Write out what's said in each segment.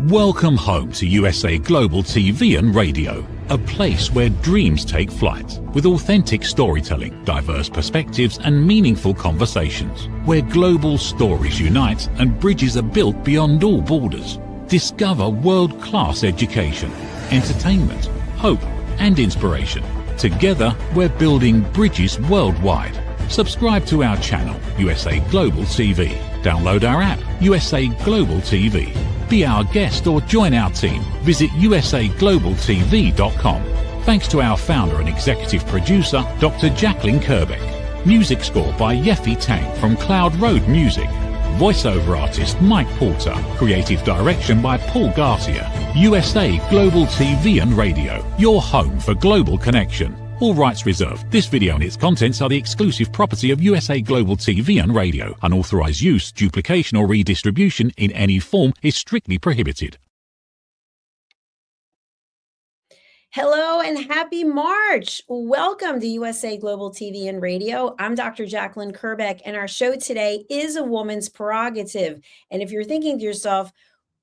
Welcome home to USA Global TV and Radio, a place where dreams take flight, with authentic storytelling, diverse perspectives and meaningful conversations, where global stories unite and bridges are built beyond all borders. Discover world-class education, entertainment, hope and inspiration. Together, we're building bridges worldwide. Subscribe to our channel, USA Global TV. Download our app, USA Global TV. Be our guest or join our team. Visit usaglobaltv.com. Thanks to our founder and executive producer, Dr. Jacalyn Kerbeck. Music score by Yeffy Tang from Cloud Road Music. Voiceover artist Mike Porter. Creative direction by Paul Garcia. USA Global TV and Radio. Your home for global connection. All rights reserved. This video and its contents are the exclusive property of USA Global TV and Radio. Unauthorized use, duplication or redistribution in any form is strictly prohibited. Hello and happy March. Welcome to USA Global TV and Radio. I'm Dr. Jacalyn Kerbeck, and our show today is A Woman's Prerogative. And if you're thinking to yourself,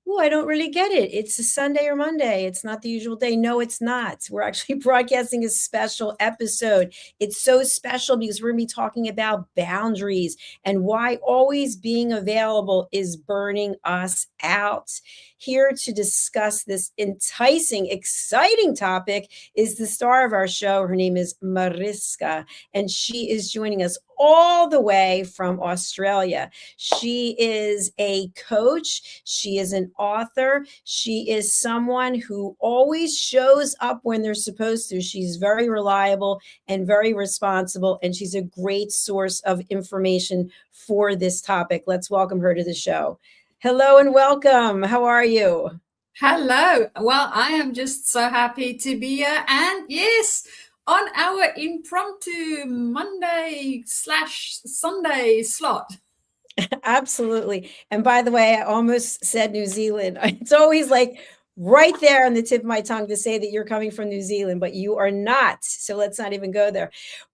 oh, I don't really get it. It's a Sunday or Monday. It's not the usual day. No, it's not. We're actually broadcasting a special episode. It's so special because we're going to be talking about boundaries and why always being available is burning us out. Here to discuss this enticing, exciting topic is the star of our show. Her name is Mariska, and she is joining us all the way from Australia. She is a coach. She is an author. She is someone who always shows up when they're supposed to. She's very reliable and very responsible, and she's a great source of information for this topic. Let's welcome her to the show. Hello and welcome. How are you? Hello. Well, I am just so happy to be here. And yes, on our impromptu Monday/Sunday slot. Absolutely. And by the way, I almost said New Zealand. It's always like right there on the tip of my tongue to say that you're coming from New Zealand, but you are not. So let's not even go there.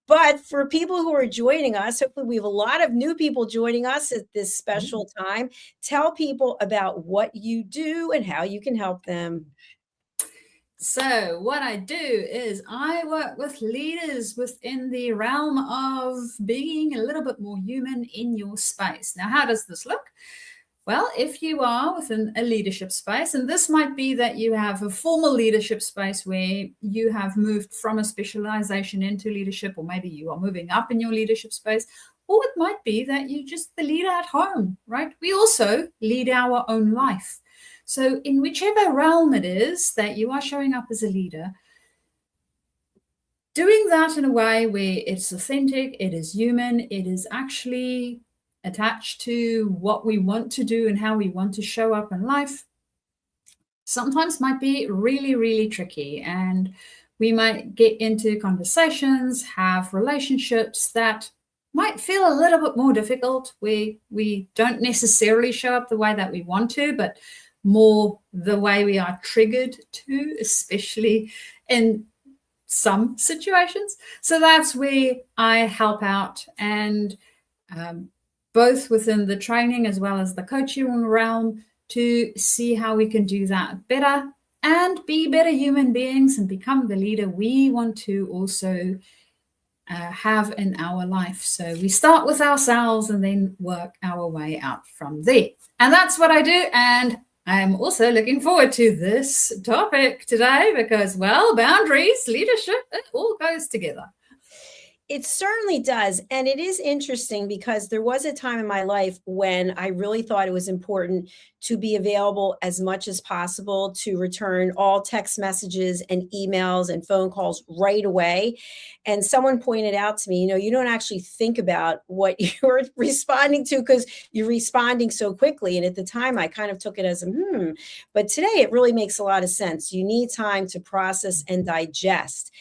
But for people who are joining us, hopefully we have a lot of new people joining us at this special time. Tell people about what you do and how you can help them. So what I do is I work with leaders within the realm of being a little bit more human in your space. Now, how does this look? Well, if you are within a leadership space, and this might be that you have a formal leadership space where you have moved from a specialization into leadership, or maybe you are moving up in your leadership space, or it might be that you're just the leader at home, right? We also lead our own life. So in whichever realm it is that you are showing up as a leader, doing that in a way where it's authentic, it is human, it is actually attached to what we want to do and how we want to show up in life, sometimes might be really, really tricky. And we might get into conversations, have relationships that might feel a little bit more difficult, where we don't necessarily show up the way that we want to, but more the way we are triggered to, especially in some situations. So that's where I help out, and both within the training as well as the coaching realm, to see how we can do that better and be better human beings and become the leader we want to also have in our life. So we start with ourselves and then work our way out from there. And that's what I do. And I'm also looking forward to this topic today because, well, boundaries, leadership, it all goes together. It certainly does. And it is interesting because there was a time in my life when I really thought it was important to be available as much as possible, to return all text messages and emails and phone calls right away. And someone pointed out to me, you don't actually think about what you're responding to because you're responding so quickly. And at the time, I kind of took it as but today it really makes a lot of sense. You need time to process and digest.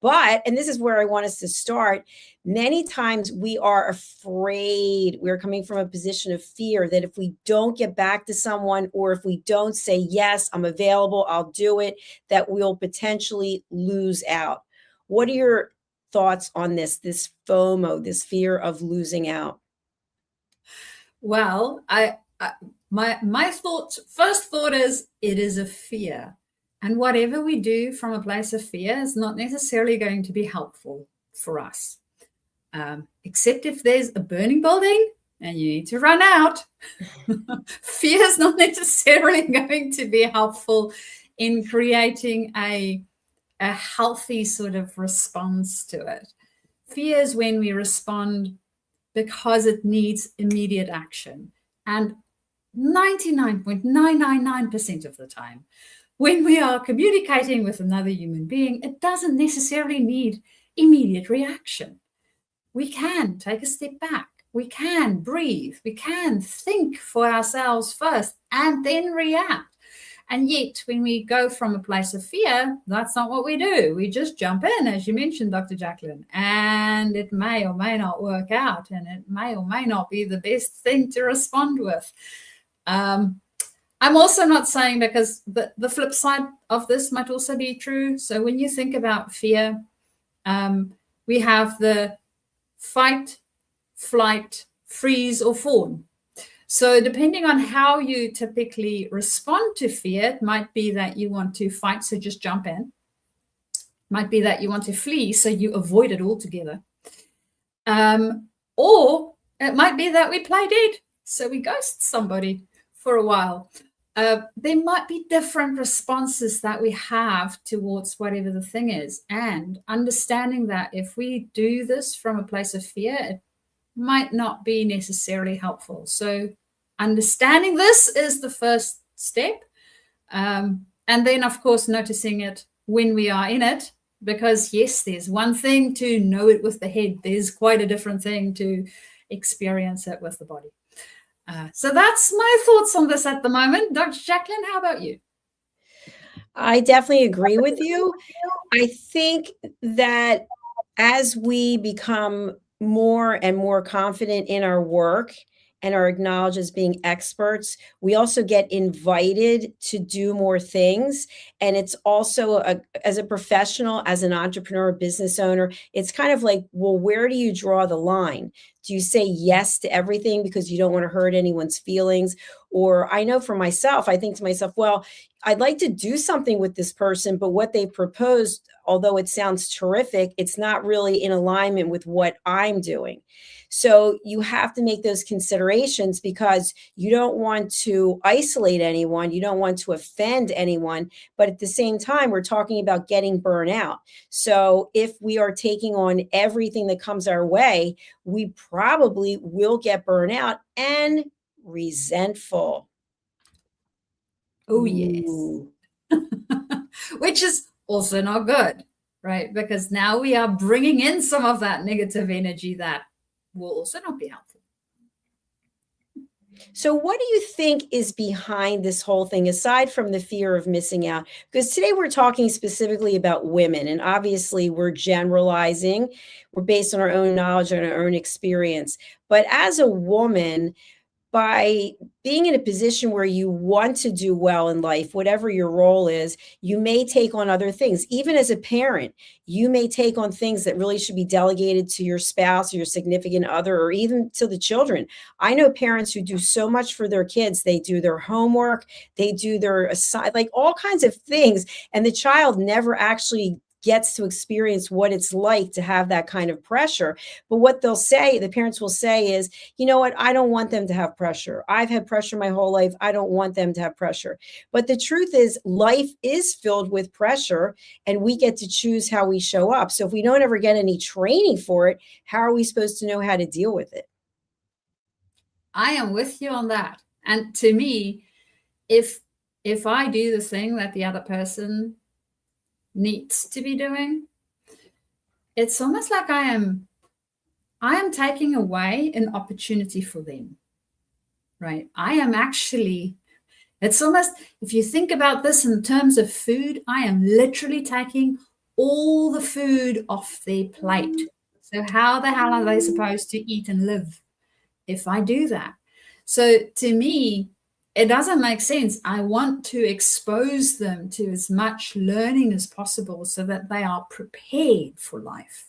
But, and this is where I want us to start, many times we are afraid, we're coming from a position of fear that if we don't get back to someone, or if we don't say, yes, I'm available, I'll do it, that we'll potentially lose out. What are your thoughts on this FOMO, this fear of losing out? Well, My first thought is it is a fear. And whatever we do from a place of fear is not necessarily going to be helpful for us. Except if there's a burning building and you need to run out. Fear is not necessarily going to be helpful in creating a healthy sort of response to it. Fear is when we respond because it needs immediate action. And 99.999% of the time, when we are communicating with another human being, it doesn't necessarily need immediate reaction. We can take a step back. We can breathe. We can think for ourselves first and then react. And yet, when we go from a place of fear, that's not what we do. We just jump in, as you mentioned, Dr. Jacalyn, and it may or may not work out, and it may or may not be the best thing to respond with. I'm also not saying, because the flip side of this might also be true. So when you think about fear, we have the fight, flight, freeze, or fawn. So depending on how you typically respond to fear, it might be that you want to fight, so just jump in. Might be that you want to flee, so you avoid it altogether. Or it might be that we play dead, so we ghost somebody for a while. There might be different responses that we have towards whatever the thing is. And understanding that if we do this from a place of fear, it might not be necessarily helpful. So understanding this is the first step. And then, of course, noticing it when we are in it, because yes, there's one thing to know it with the head. There's quite a different thing to experience it with the body. So that's my thoughts on this at the moment. Dr. Jacalyn, how about you? I definitely agree with you. I think that as we become more and more confident in our work and are acknowledged as being experts, we also get invited to do more things. And it's also, as a professional, as an entrepreneur, business owner, it's kind of like, well, where do you draw the line? Do you say yes to everything because you don't want to hurt anyone's feelings? Or I know for myself, I think to myself, well, I'd like to do something with this person, but what they proposed, although it sounds terrific, it's not really in alignment with what I'm doing. So you have to make those considerations because you don't want to isolate anyone. You don't want to offend anyone. But at the same time, we're talking about getting burnout. So if we are taking on everything that comes our way, we probably will get burnout and resentful. Oh, yes. Which is also not good, right? Because now we are bringing in some of that negative energy that will also not be helpful. So what do you think is behind this whole thing, aside from the fear of missing out? Because today we're talking specifically about women, and obviously we're generalizing. We're based on our own knowledge and our own experience. But as a woman, by being in a position where you want to do well in life, whatever your role is, you may take on other things. Even as a parent, you may take on things that really should be delegated to your spouse or your significant other, or even to the children. I know parents who do so much for their kids. They do their homework, they do their like all kinds of things, and the child never actually gets to experience what it's like to have that kind of pressure. But what they'll say, the parents will say is, you know what, I don't want them to have pressure. I've had pressure my whole life. I don't want them to have pressure. But the truth is, life is filled with pressure, and we get to choose how we show up. So if we don't ever get any training for it, how are we supposed to know how to deal with it? I am with you on that. And to me, if I do the thing that the other person needs to be doing, it's almost like I am taking away an opportunity for them, right? I am actually, it's almost, if you think about this in terms of food, I am literally taking all the food off their plate. So how the hell are they supposed to eat and live if I do that? So to me, it doesn't make sense. I want to expose them to as much learning as possible so that they are prepared for life.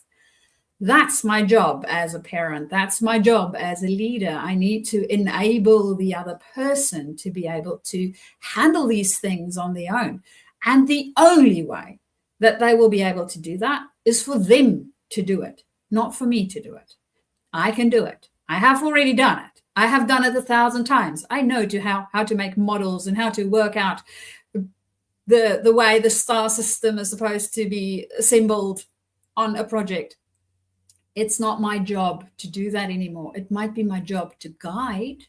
That's my job as a parent. That's my job as a leader. I need to enable the other person to be able to handle these things on their own. And the only way that they will be able to do that is for them to do it, not for me to do it. I can do it. I have already done it. I have done it 1,000 times. I know how to make models and how to work out the way the star system is supposed to be assembled on a project. It's not my job to do that anymore. It might be my job to guide.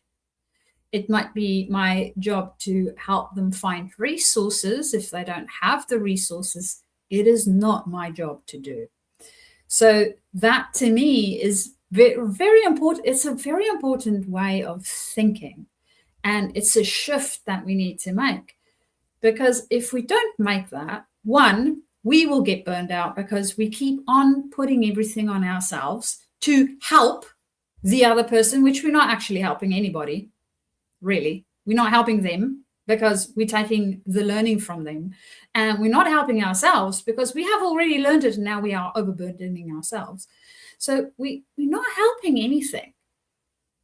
It might be my job to help them find resources if they don't have the resources. It is not my job to do. So that to me is very, very important. It's a very important way of thinking. And it's a shift that we need to make. Because if we don't make that, one, we will get burned out because we keep on putting everything on ourselves to help the other person, which we're not actually helping anybody, really. We're not helping them because we're taking the learning from them. And we're not helping ourselves because we have already learned it and now we are overburdening ourselves. So we're not helping anything,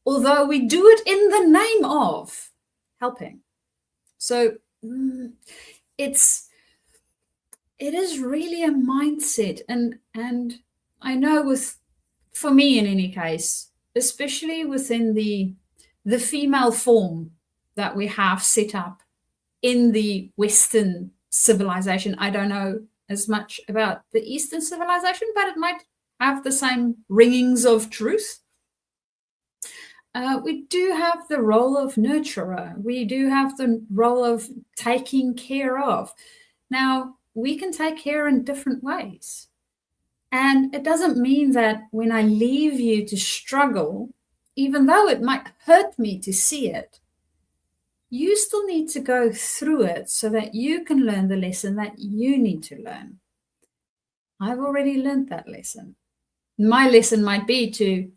although we do it in the name of helping. So it is really a mindset. And I know for me in any case, especially within the female form that we have set up in the Western civilization. I don't know as much about the Eastern civilization, but it might have the same ringings of truth. We do have the role of nurturer. We do have the role of taking care of. Now, we can take care in different ways. And it doesn't mean that when I leave you to struggle, even though it might hurt me to see it, you still need to go through it so that you can learn the lesson that you need to learn. I've already learned that lesson. My lesson might be to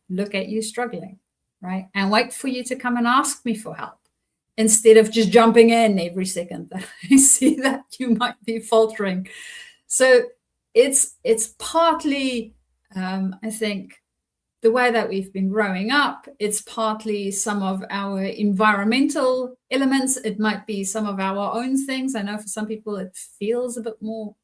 look at you struggling, right? And wait for you to come and ask me for help instead of just jumping in every second that I see that you might be faltering. So it's partly, I think, the way that we've been growing up. It's partly some of our environmental elements. It might be some of our own things. I know for some people it feels a bit more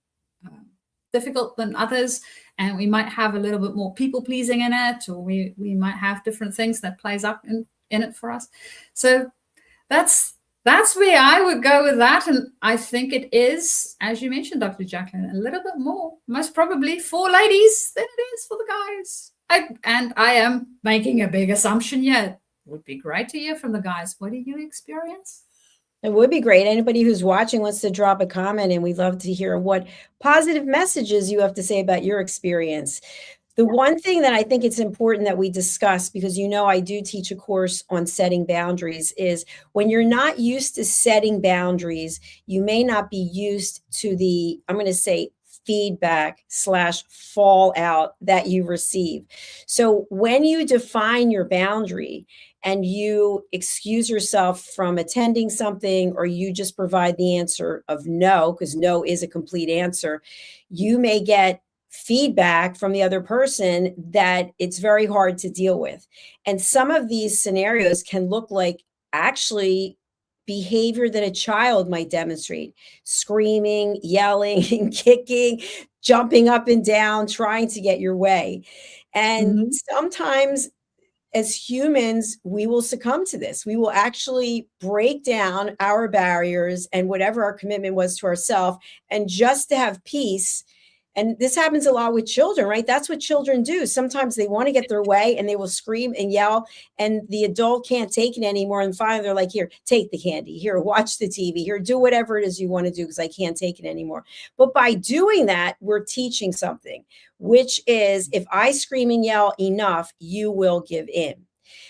difficult than others, and we might have a little bit more people pleasing in it, or we might have different things that plays up in it for us. So that's where I would go with that. And I think it is, as you mentioned, Dr. Jacalyn, a little bit more, most probably for ladies than it is for the guys. I am making a big assumption yet. It would be great to hear from the guys. What do you experience? It would be great. Anybody who's watching wants to drop a comment, and we'd love to hear what positive messages you have to say about your experience. The one thing that I think it's important that we discuss, because I do teach a course on setting boundaries, is when you're not used to setting boundaries, you may not be used to the, I'm going to say, feedback / fallout that you receive. So when you define your boundary and you excuse yourself from attending something, or you just provide the answer of no, because no is a complete answer, you may get feedback from the other person that it's very hard to deal with. And some of these scenarios can look like actually behavior that a child might demonstrate: screaming, yelling, kicking, jumping up and down, trying to get your way. And sometimes as humans, we will succumb to this. We will actually break down our barriers and whatever our commitment was to ourselves, and just to have peace. And this happens a lot with children, right? That's what children do. Sometimes they want to get their way and they will scream and yell, and the adult can't take it anymore. And finally they're like, here, take the candy, here, watch the TV, here, do whatever it is you want to do, because I can't take it anymore. But by doing that, we're teaching something, which is, if I scream and yell enough, you will give in.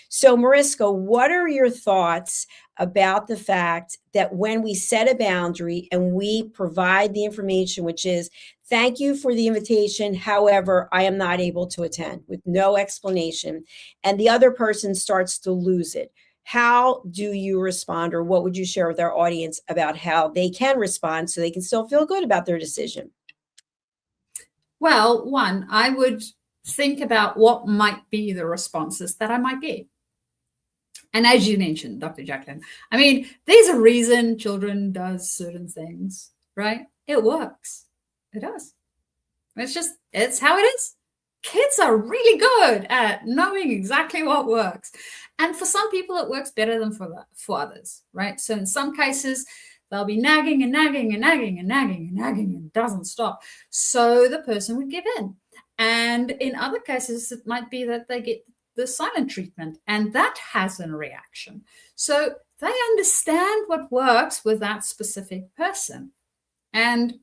So Mariska, what are your thoughts about the fact that when we set a boundary and we provide the information, which is, thank you for the invitation, however, I am not able to attend, with no explanation, and the other person starts to lose it? How do you respond, or what would you share with our audience about how they can respond so they can still feel good about their decision? Well, one, I would think about what might be the responses that I might get. And as you mentioned, Dr. Jacalyn, I mean, there's a reason children does certain things, right? It works. It does. It's how it is. Kids are really good at knowing exactly what works. And for some people, it works better than for others, right? So in some cases, they'll be nagging and nagging and nagging and nagging and nagging and doesn't stop. So the person would give in. And in other cases, it might be that they get the silent treatment, and that has a reaction. So they understand what works with that specific person. And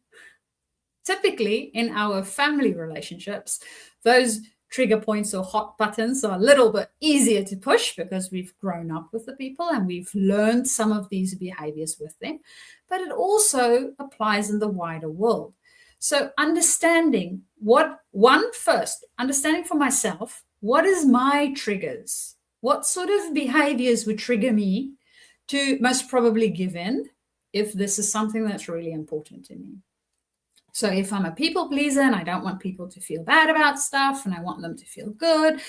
typically in our family relationships, those trigger points or hot buttons are a little bit easier to push because we've grown up with the people and we've learned some of these behaviors with them. But it also applies in the wider world. So understanding understanding for myself, what is my triggers? What sort of behaviors would trigger me to most probably give in if this is something that's really important to me? So if I'm a people pleaser and I don't want people to feel bad about stuff and I want them to feel good,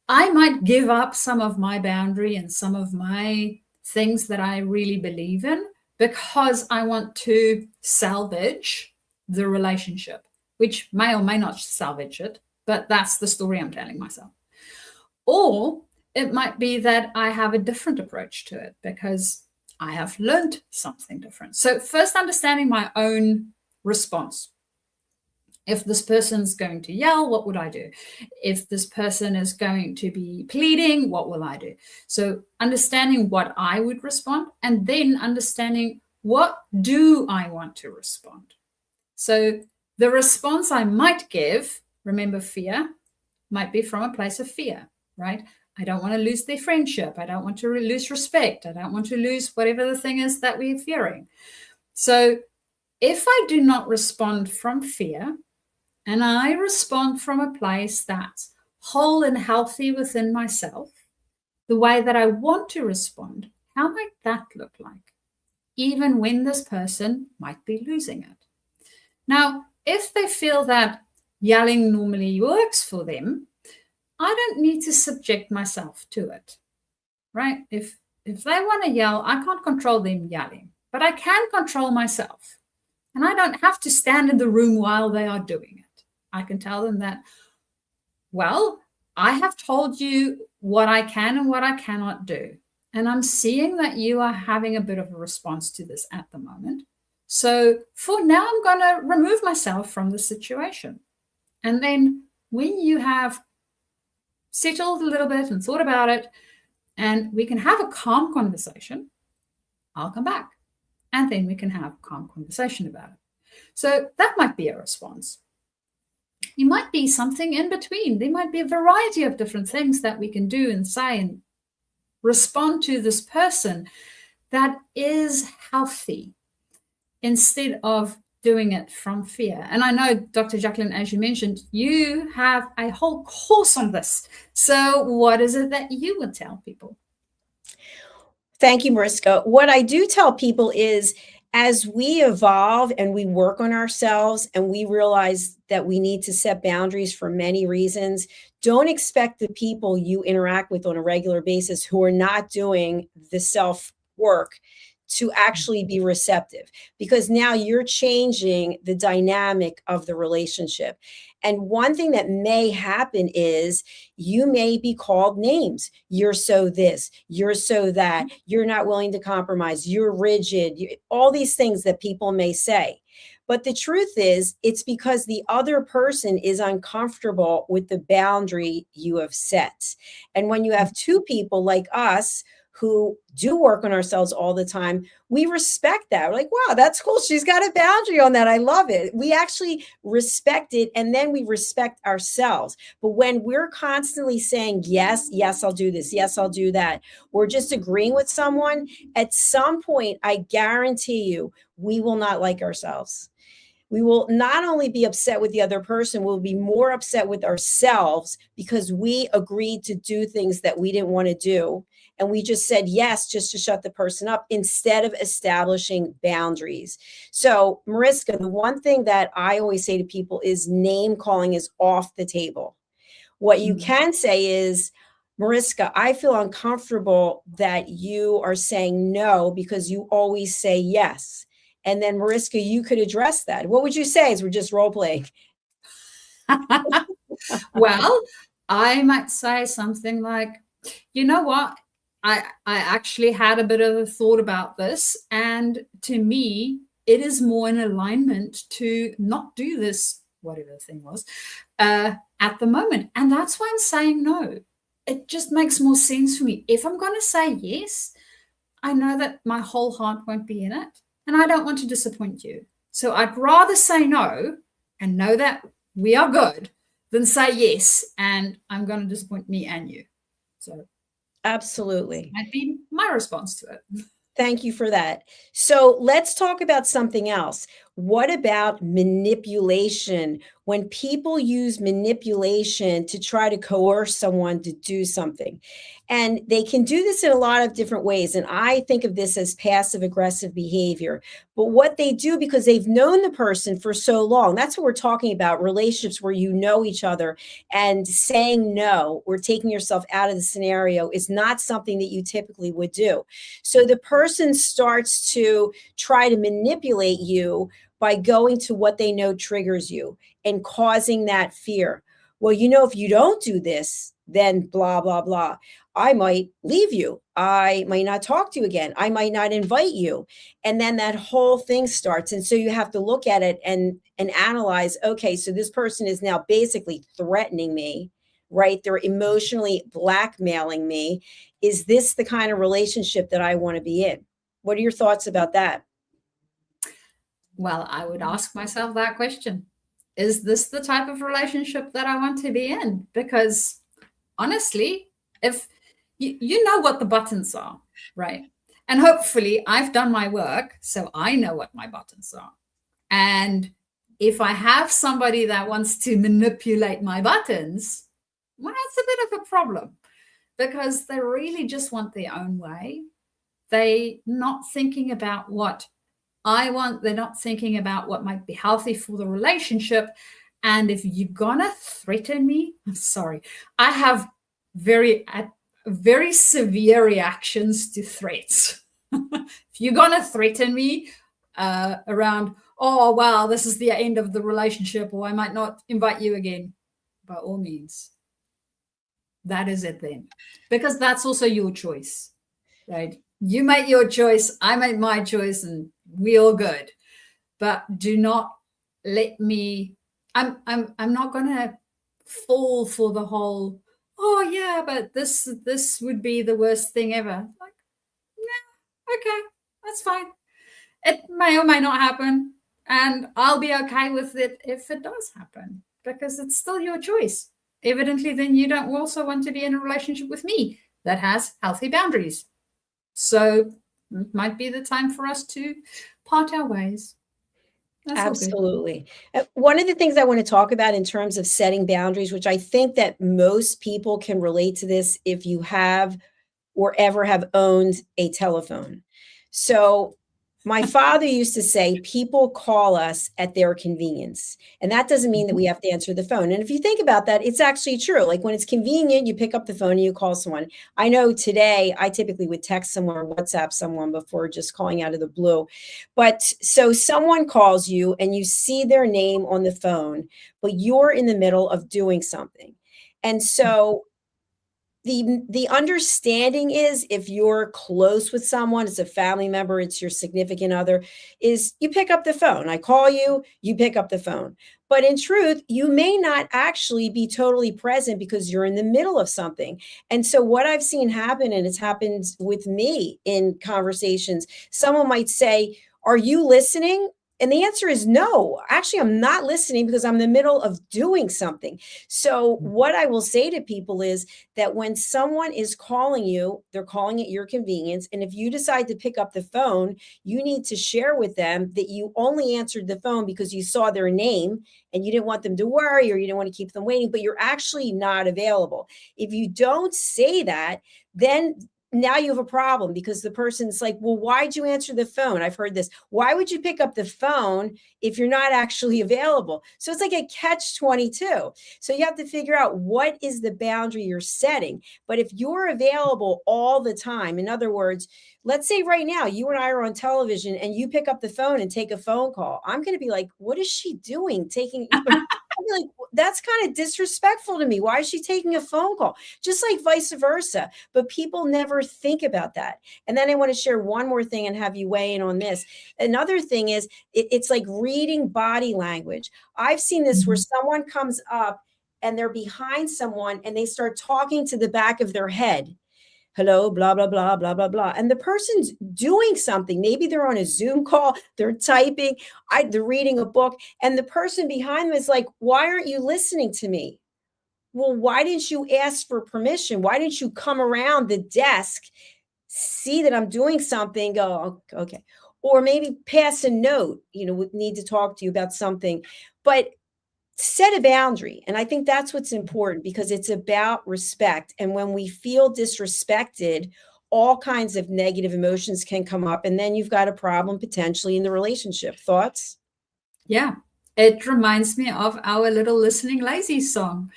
I might give up some of my boundary and some of my things that I really believe in because I want to salvage the relationship, which may or may not salvage it, but that's the story I'm telling myself. Or it might be that I have a different approach to it because I have learned something different. So first, understanding my own response. If this person's going to yell, what would I do? If this person is going to be pleading, what will I do? So understanding what I would respond, and then understanding what do I want to respond. So the response I might give, remember fear, might be from a place of fear, right? I don't want to lose their friendship. I don't want to lose respect. I don't want to lose whatever the thing is that we're fearing. So if I do not respond from fear, and I respond from a place that's whole and healthy within myself, the way that I want to respond, how might that look like? Even when this person might be losing it. Now, if they feel that yelling normally works for them, I don't need to subject myself to it, right? If they want to yell, I can't control them yelling, but I can control myself. And I don't have to stand in the room while they are doing it. I can tell them that, well, I have told you what I can and what I cannot do. And I'm seeing that you are having a bit of a response to this at the moment. So for now, I'm going to remove myself from the situation. And then when you have settled a little bit and thought about it, and we can have a calm conversation, I'll come back. And then we can have a calm conversation about it. So that might be a response. It might be something in between. There might be a variety of different things that we can do and say and respond to this person that is healthy instead of doing it from fear. And I know, Dr. Jacalyn, as you mentioned, you have a whole course on this. So what is it that you would tell people? Thank you, Mariska. What I do tell people is, as we evolve and we work on ourselves and we realize that we need to set boundaries for many reasons, don't expect the people you interact with on a regular basis who are not doing the self work to actually be receptive, because now you're changing the dynamic of the relationship. And one thing that may happen is you may be called names. You're so this, you're so that, you're not willing to compromise, you're rigid, all these things that people may say. But the truth is, it's because the other person is uncomfortable with the boundary you have set. And when you have two people like us who do work on ourselves all the time, we respect that. We're like, wow, that's cool. She's got a boundary on that. I love it. We actually respect it, and then we respect ourselves. But when we're constantly saying, yes, yes, I'll do this, yes, I'll do that, or just agreeing with someone, at some point, I guarantee you, we will not like ourselves. We will not only be upset with the other person, we'll be more upset with ourselves because we agreed to do things that we didn't want to do. And we just said yes, just to shut the person up instead of establishing boundaries. So, Mariska, the one thing that I always say to people is name calling is off the table. What you can say is, Mariska, I feel uncomfortable that you are saying no because you always say yes. And then Mariska, you could address that. What would you say as we're just role playing? Well, I might say something like, you know what? I actually had a bit of a thought about this. And to me, it is more in alignment to not do this, whatever the thing was, at the moment. And that's why I'm saying no. It just makes more sense for me. If I'm going to say yes, I know that my whole heart won't be in it. And I don't want to disappoint you. So I'd rather say no and know that we are good than say yes and I'm going to disappoint me and you. So absolutely. That might be my response to it. Thank you for that. So let's talk about something else. What about manipulation? When people use manipulation to try to coerce someone to do something, and they can do this in a lot of different ways. And I think of this as passive aggressive behavior. But what they do, because they've known the person for so long, that's what we're talking about, relationships where you know each other, and saying no or taking yourself out of the scenario is not something that you typically would do. So the person starts to try to manipulate you by going to what they know triggers you and causing that fear. Well, you know, if you don't do this, then blah, blah, blah. I might leave you. I might not talk to you again. I might not invite you. And then that whole thing starts. And so you have to look at it and analyze, okay, so this person is now basically threatening me, right? They're emotionally blackmailing me. Is this the kind of relationship that I want to be in? What are your thoughts about that? Well, I would ask myself that question. Is this the type of relationship that I want to be in? Because honestly, if you know what the buttons are, right? And hopefully I've done my work, so I know what my buttons are. And if I have somebody that wants to manipulate my buttons, well, that's a bit of a problem because they really just want their own way. They're not thinking about what I want. They're not thinking about what might be healthy for the relationship. And if you're gonna threaten me, I'm sorry, I have very severe reactions to threats. If you're gonna threaten me around, oh wow, this is the end of the relationship, or I might not invite you again, by all means, that is it then, because that's also your choice, right? You make your choice, I make my choice, and we all good. But do not let me. I'm not gonna fall for the whole, oh yeah, but this would be the worst thing ever. Like, yeah, okay, that's fine. It may or may not happen, and I'll be okay with it if it does happen, because it's still your choice. Evidently, then you don't also want to be in a relationship with me that has healthy boundaries. So it might be the time for us to part our ways. That's absolutely. One of the things I want to talk about in terms of setting boundaries, which I think that most people can relate to this if you have or ever have owned a telephone. So my father used to say, people call us at their convenience. And that doesn't mean that we have to answer the phone. And if you think about that, it's actually true. Like when it's convenient, you pick up the phone and you call someone. I know today I typically would text someone or WhatsApp someone before just calling out of the blue. But so someone calls you and you see their name on the phone, but you're in the middle of doing something. And so the understanding is, if you're close with someone, it's a family member, it's your significant other, is you pick up the phone. I call you, you pick up the phone. But in truth, you may not actually be totally present because you're in the middle of something. And so what I've seen happen, and it's happened with me in conversations, someone might say, are you listening? And the answer is no. Actually, I'm not listening because I'm in the middle of doing something. So what I will say to people is that when someone is calling you, they're calling at your convenience. And if you decide to pick up the phone, you need to share with them that you only answered the phone because you saw their name and you didn't want them to worry, or you didn't want to keep them waiting, but you're actually not available. If you don't say that, then now you have a problem because the person's like, well, why'd you answer the phone? I've heard this. Why would you pick up the phone if you're not actually available? So it's like a catch-22. So you have to figure out what is the boundary you're setting. But if you're available all the time, in other words, let's say right now you and I are on television and you pick up the phone and take a phone call. I'm going to be like, what is she doing? I'll be like, that's kind of disrespectful to me. Why is she taking a phone call? Just like vice versa. But people never think about that. And then I want to share one more thing and have you weigh in on this. Another thing is it's like reading body language. I've seen this where someone comes up and they're behind someone and they start talking to the back of their head. Hello, blah, blah, blah, blah, blah, blah. And the person's doing something. Maybe they're on a Zoom call, they're typing, they're reading a book. And the person behind them is like, why aren't you listening to me? Well, why didn't you ask for permission? Why didn't you come around the desk, see that I'm doing something, go, okay. Or maybe pass a note, need to talk to you about something. But set a boundary. And I think that's what's important because it's about respect. And when we feel disrespected, all kinds of negative emotions can come up. And then you've got a problem potentially in the relationship. Thoughts? Yeah. It reminds me of our little Listening Lazy song.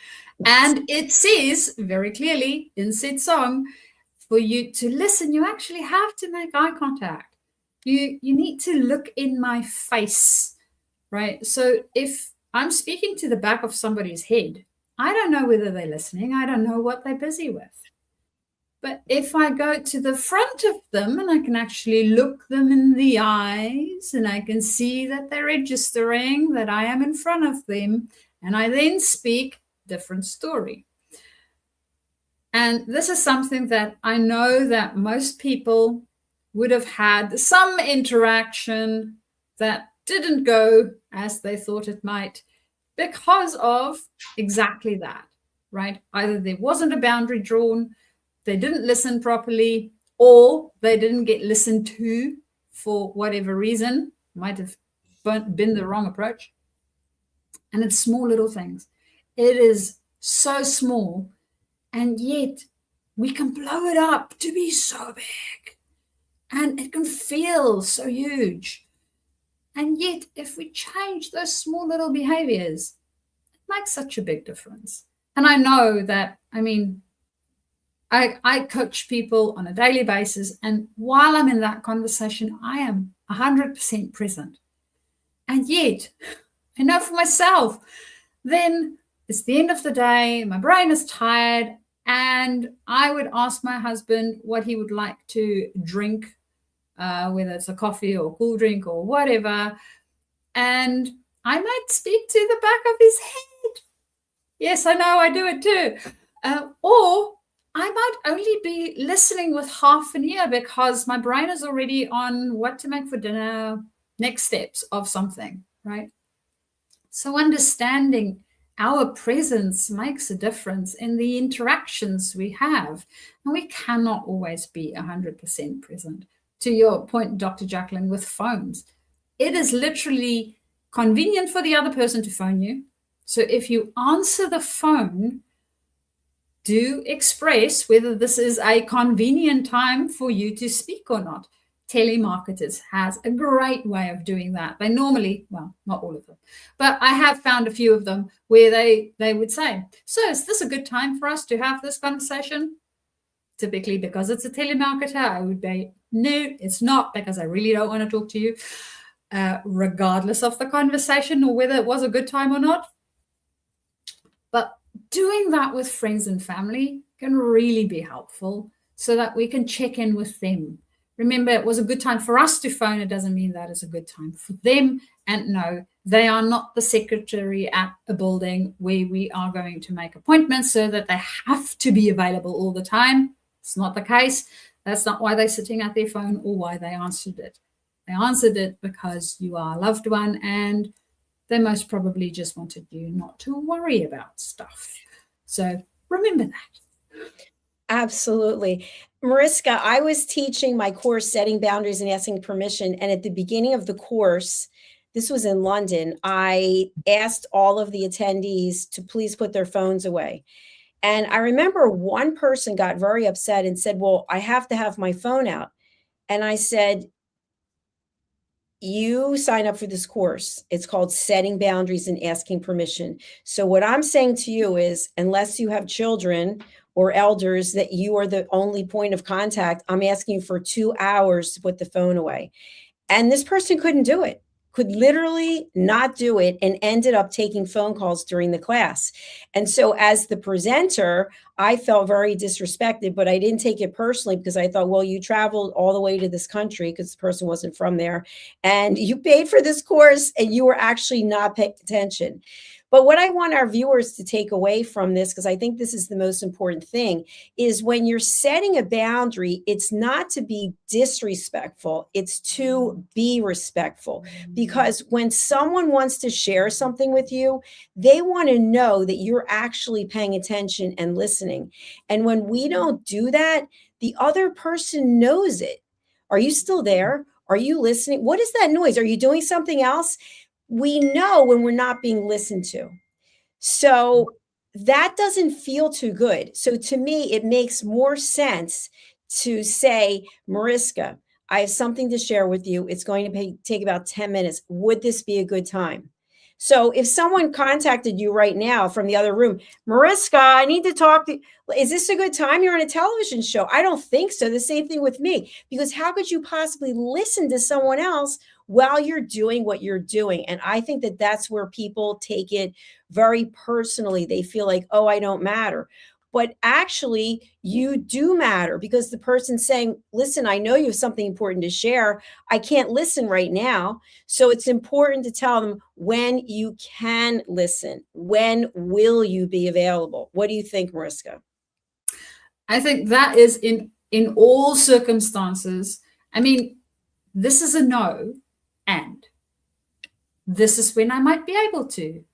And it says very clearly in said song, for you to listen, you actually have to make eye contact. You need to look in my face, right? So if I'm speaking to the back of somebody's head, I don't know whether they're listening. I don't know what they're busy with. But if I go to the front of them and I can actually look them in the eyes and I can see that they're registering that I am in front of them, and I then speak, different story. And this is something that I know that most people would have had some interaction that didn't go as they thought it might because of exactly that, right? Either there wasn't a boundary drawn, they didn't listen properly, or they didn't get listened to for whatever reason. Might have been the wrong approach. And it's small little things. It is so small, and yet we can blow it up to be so big. And it can feel so huge. And yet, if we change those small little behaviors, it makes such a big difference. And I know that, I coach people on a daily basis. And while I'm in that conversation, I am 100% present. And yet, I know for myself, then it's the end of the day, my brain is tired, and I would ask my husband what he would like to drink, whether it's a coffee or a cool drink or whatever. And I might speak to the back of his head. Yes, I know, I do it too. Or I might only be listening with half an ear because my brain is already on what to make for dinner, next steps of something, right? So understanding our presence makes a difference in the interactions we have. And we cannot always be 100% present. To your point, Dr. Jacalyn, with phones, it is literally convenient for the other person to phone you. So if you answer the phone, do express whether this is a convenient time for you to speak or not. Telemarketers has a great way of doing that. They normally, well, not all of them, but I have found a few of them where they would say, so is this a good time for us to have this conversation? Typically, because it's a telemarketer, I would be, no, it's not, because I really don't want to talk to you, regardless of the conversation or whether it was a good time or not. But doing that with friends and family can really be helpful so that we can check in with them. Remember, it was a good time for us to phone. It doesn't mean that it's a good time for them. And no, they are not the secretary at a building where we are going to make appointments so that they have to be available all the time. It's not the case. That's not why they're sitting at their phone or why they answered it. They answered it because you are a loved one and they most probably just wanted you not to worry about stuff. So remember that. Absolutely. Mariska, I was teaching my course, Setting Boundaries and Asking Permission. And at the beginning of the course, this was in London, I asked all of the attendees to please put their phones away. And I remember one person got very upset and said, well, I have to have my phone out. And I said, you sign up for this course. It's called Setting Boundaries and Asking Permission. So what I'm saying to you is, unless you have children or elders that you are the only point of contact, I'm asking you for 2 hours to put the phone away. And this person couldn't do it, could literally not do it, and ended up taking phone calls during the class. And so as the presenter, I felt very disrespected, but I didn't take it personally because I thought, well, you traveled all the way to this country because the person wasn't from there, and you paid for this course and you were actually not paying attention. But what I want our viewers to take away from this, because I think this is the most important thing, is when you're setting a boundary, it's not to be disrespectful, it's to be respectful. Because when someone wants to share something with you, they want to know that you're actually paying attention and listening. And when we don't do that, the other person knows it. Are you still there? Are you listening? What is that noise? Are you doing something else? We know when we're not being listened to. So that doesn't feel too good. So to me, it makes more sense to say, Mariska, I have something to share with you. It's going to take about 10 minutes. Would this be a good time? So if someone contacted you right now from the other room, Mariska, I need to talk to you. Is this a good time? You're on a television show. I don't think so. The same thing with me, because how could you possibly listen to someone else while you're doing what you're doing? And I think that that's where people take it very personally. They feel like, oh, I don't matter. But actually, you do matter, because the person's saying, listen, I know you have something important to share. I can't listen right now. So it's important to tell them when you can listen. When will you be available? What do you think, Mariska? I think that is in all circumstances. I mean, this is a no, and this is when I might be able to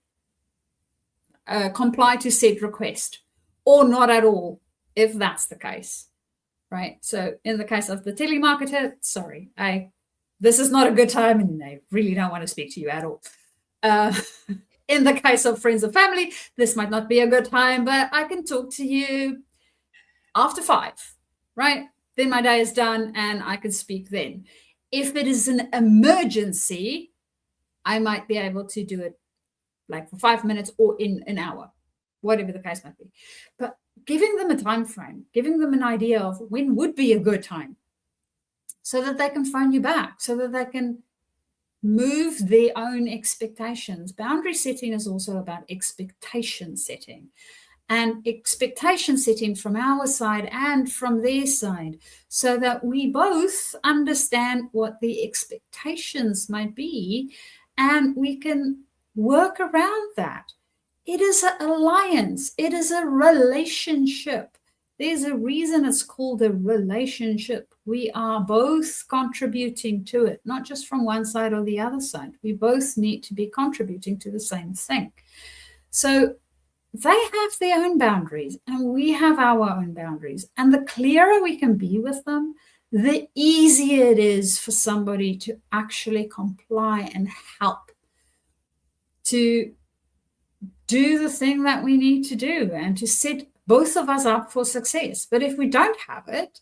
comply to said request, or not at all, if that's the case, right? So in the case of the telemarketer, sorry, this is not a good time, and I really don't want to speak to you at all. In the case of friends or family, this might not be a good time, but I can talk to you after 5, right? Then my day is done and I can speak then. If it is an emergency, I might be able to do it like for 5 minutes or in an hour, whatever the case might be. But giving them a time frame, giving them an idea of when would be a good time, so that they can phone you back, so that they can move their own expectations. Boundary setting is also about expectation setting, and expectation setting from our side and from their side, so that we both understand what the expectations might be, and we can work around that. It is an alliance. It is a relationship. There's a reason it's called a relationship. We are both contributing to it, not just from one side or the other side. We both need to be contributing to the same thing. So they have their own boundaries and we have our own boundaries. And the clearer we can be with them, the easier it is for somebody to actually comply and help to do the thing that we need to do and to set both of us up for success. But if we don't have it,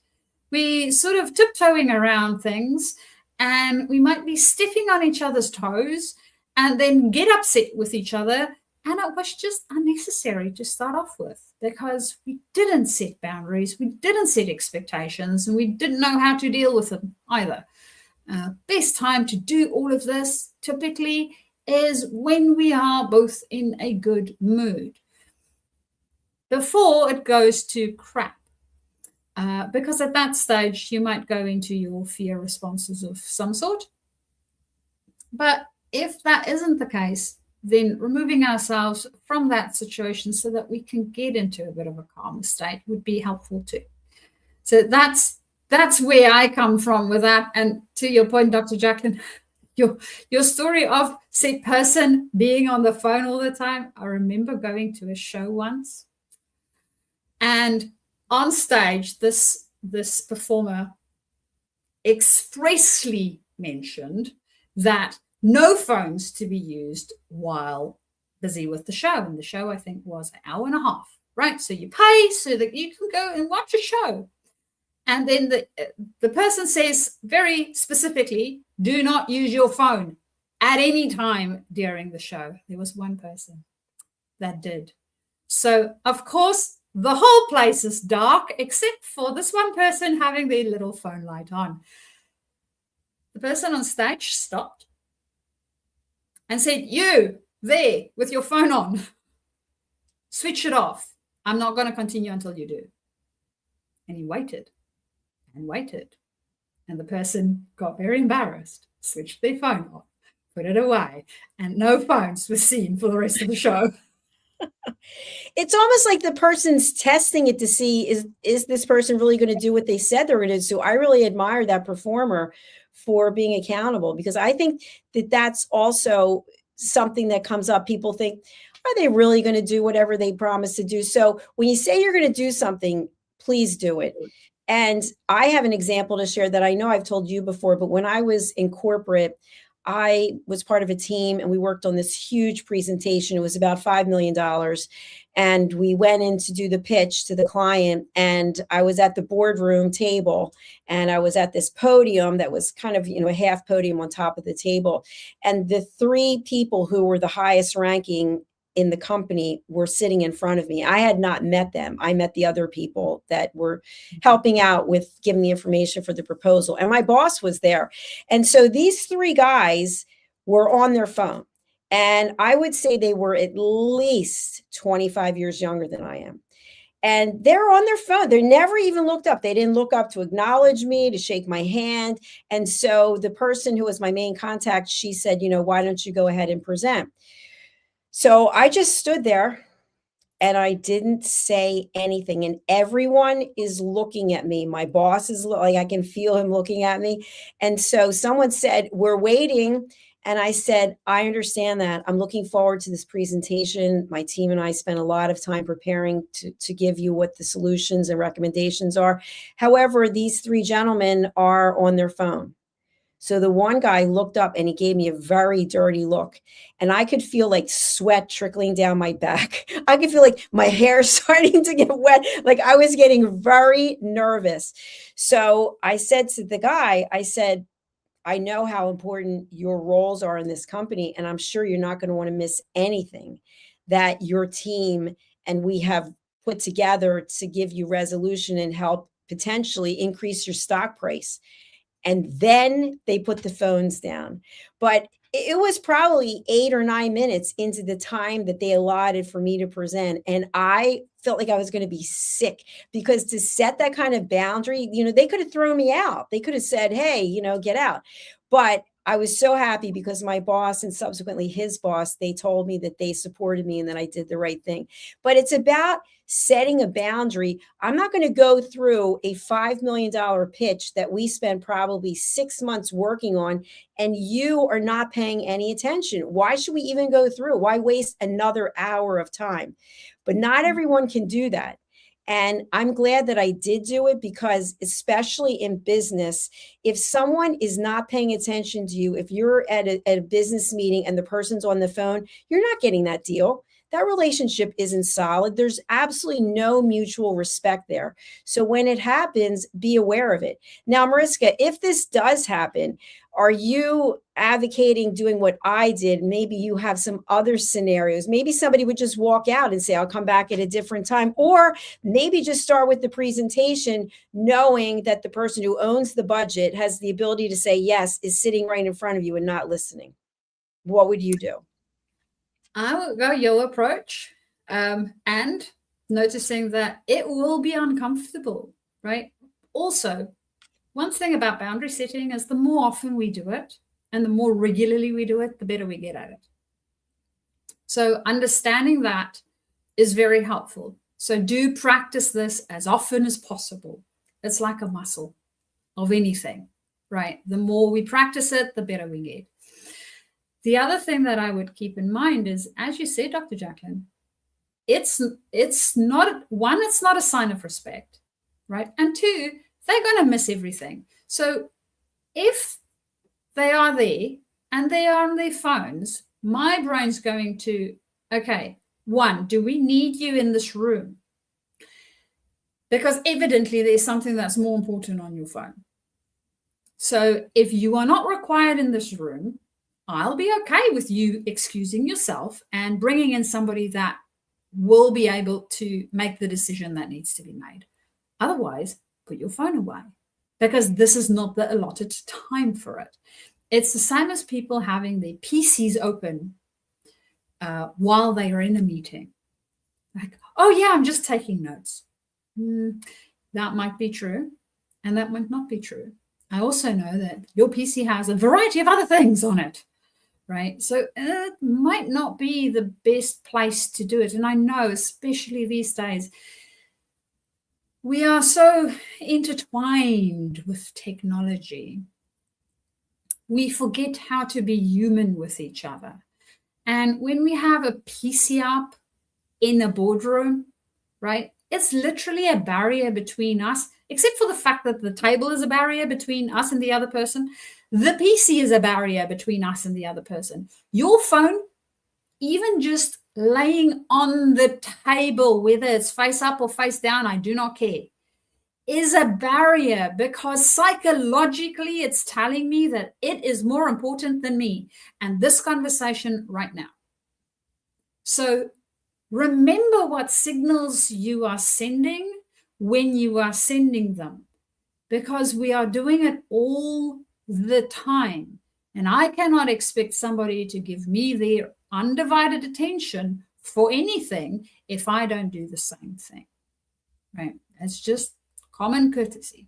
we sort of tiptoeing around things, and we might be stepping on each other's toes and then get upset with each other. And it was just unnecessary to start off with, because we didn't set boundaries, we didn't set expectations, and we didn't know how to deal with them either. Best time to do all of this typically is when we are both in a good mood, before it goes to crap. Because at that stage, you might go into your fear responses of some sort. But if that isn't the case, then removing ourselves from that situation so that we can get into a bit of a calmer state would be helpful too. So that's where I come from with that. And to your point, Dr. Jacalyn, your story of said person being on the phone all the time. I remember going to a show once, and on stage, this performer expressly mentioned that no phones to be used while busy with the show. And the show, I think, was an hour and a half, right? So you pay so that you can go and watch a show. And then the person says very specifically, do not use your phone at any time during the show. There was one person that did. So, of course, the whole place is dark except for this one person having their little phone light on. The person on stage stopped and said, you there with your phone on, switch it off. I'm not going to continue until you do. And he waited and waited. And the person got very embarrassed, switched their phone off, put it away, and no phones were seen for the rest of the show. It's almost like the person's testing it to see, is this person really going to do what they said they're going to do? So I really admire that performer for being accountable, because I think that that's also something that comes up. People think, are they really going to do whatever they promise to do? So when you say you're going to do something, please do it. And I have an example to share that I know I've told you before, but when I was in corporate, I was part of a team and we worked on this huge presentation. It was about $5 million. And we went in to do the pitch to the client. And I was at the boardroom table and I was at this podium that was kind of, a half podium on top of the table. And the three people who were the highest ranking in the company were sitting in front of me. I had not met them. I met the other people that were helping out with giving the information for the proposal. And my boss was there. And so these three guys were on their phone. And I would say they were at least 25 years younger than I am. And they're on their phone. They never even looked up. They didn't look up to acknowledge me, to shake my hand. And so the person who was my main contact, she said, why don't you go ahead and present? So I just stood there and I didn't say anything. And everyone is looking at me. My boss is like, I can feel him looking at me. And so someone said, we're waiting. And I said, I understand that. I'm looking forward to this presentation. My team and I spent a lot of time preparing to give you what the solutions and recommendations are. However, these three gentlemen are on their phone. So the one guy looked up and he gave me a very dirty look, and I could feel like sweat trickling down my back. I could feel like my hair starting to get wet. Like I was getting very nervous. So I said to the guy, I said, I know how important your roles are in this company, and I'm sure you're not going to want to miss anything that your team and we have put together to give you resolution and help potentially increase your stock price. And then they put the phones down. But it was probably 8 or 9 minutes into the time that they allotted for me to present. And I felt like I was going to be sick, because to set that kind of boundary, they could have thrown me out. They could have said, hey, get out. But I was so happy because my boss and subsequently his boss, they told me that they supported me and that I did the right thing. But it's about setting a boundary. I'm not going to go through a $5 million pitch that we spent probably 6 months working on, and you are not paying any attention. Why should we even go through? Why waste another hour of time? But not everyone can do that. And I'm glad that I did do it, because especially in business, if someone is not paying attention to you, if you're at a business meeting and the person's on the phone, you're not getting that deal. That relationship isn't solid. There's absolutely no mutual respect there. So when it happens, be aware of it. Now, Mariska, if this does happen, are you advocating doing what I did? Maybe you have some other scenarios. Maybe somebody would just walk out and say, I'll come back at a different time. Or maybe just start with the presentation, knowing that the person who owns the budget has the ability to say yes, is sitting right in front of you and not listening. What would you do? I would go your approach, and noticing that it will be uncomfortable, right? Also, one thing about boundary setting is the more often we do it and the more regularly we do it, the better we get at it. So understanding that is very helpful. So do practice this as often as possible. It's like a muscle of anything, right? The more we practice it, the better we get. The other thing that I would keep in mind is, as you said, Dr. Jacalyn, it's not, one, it's not a sign of respect, right? And two, they're going to miss everything. So if they are there and they are on their phones, my brain's going to, okay, one, do we need you in this room? because evidently there's something that's more important on your phone. So if you are not required in this room, I'll be okay with you excusing yourself and bringing in somebody that will be able to make the decision that needs to be made. Otherwise, put your phone away, because this is not the allotted time for it. It's the same as people having their PCs open while they are in a meeting. Like, oh yeah, I'm just taking notes. That might be true, and that might not be true. I also know that your PC has a variety of other things on it, right? So it might not be the best place to do it. And I know, especially these days, we are so intertwined with technology. We forget how to be human with each other. And when we have a PC up in a boardroom, right, it's literally a barrier between us, except for the fact that the table is a barrier between us and the other person. The PC is a barrier between us and the other person. Your phone, even just laying on the table, whether it's face up or face down, I do not care, is a barrier, because psychologically it's telling me that it is more important than me and this conversation right now. So remember what signals you are sending when you are sending them, because we are doing it all the time. And I cannot expect somebody to give me their undivided attention for anything if I don't do the same thing, right? It's just common courtesy.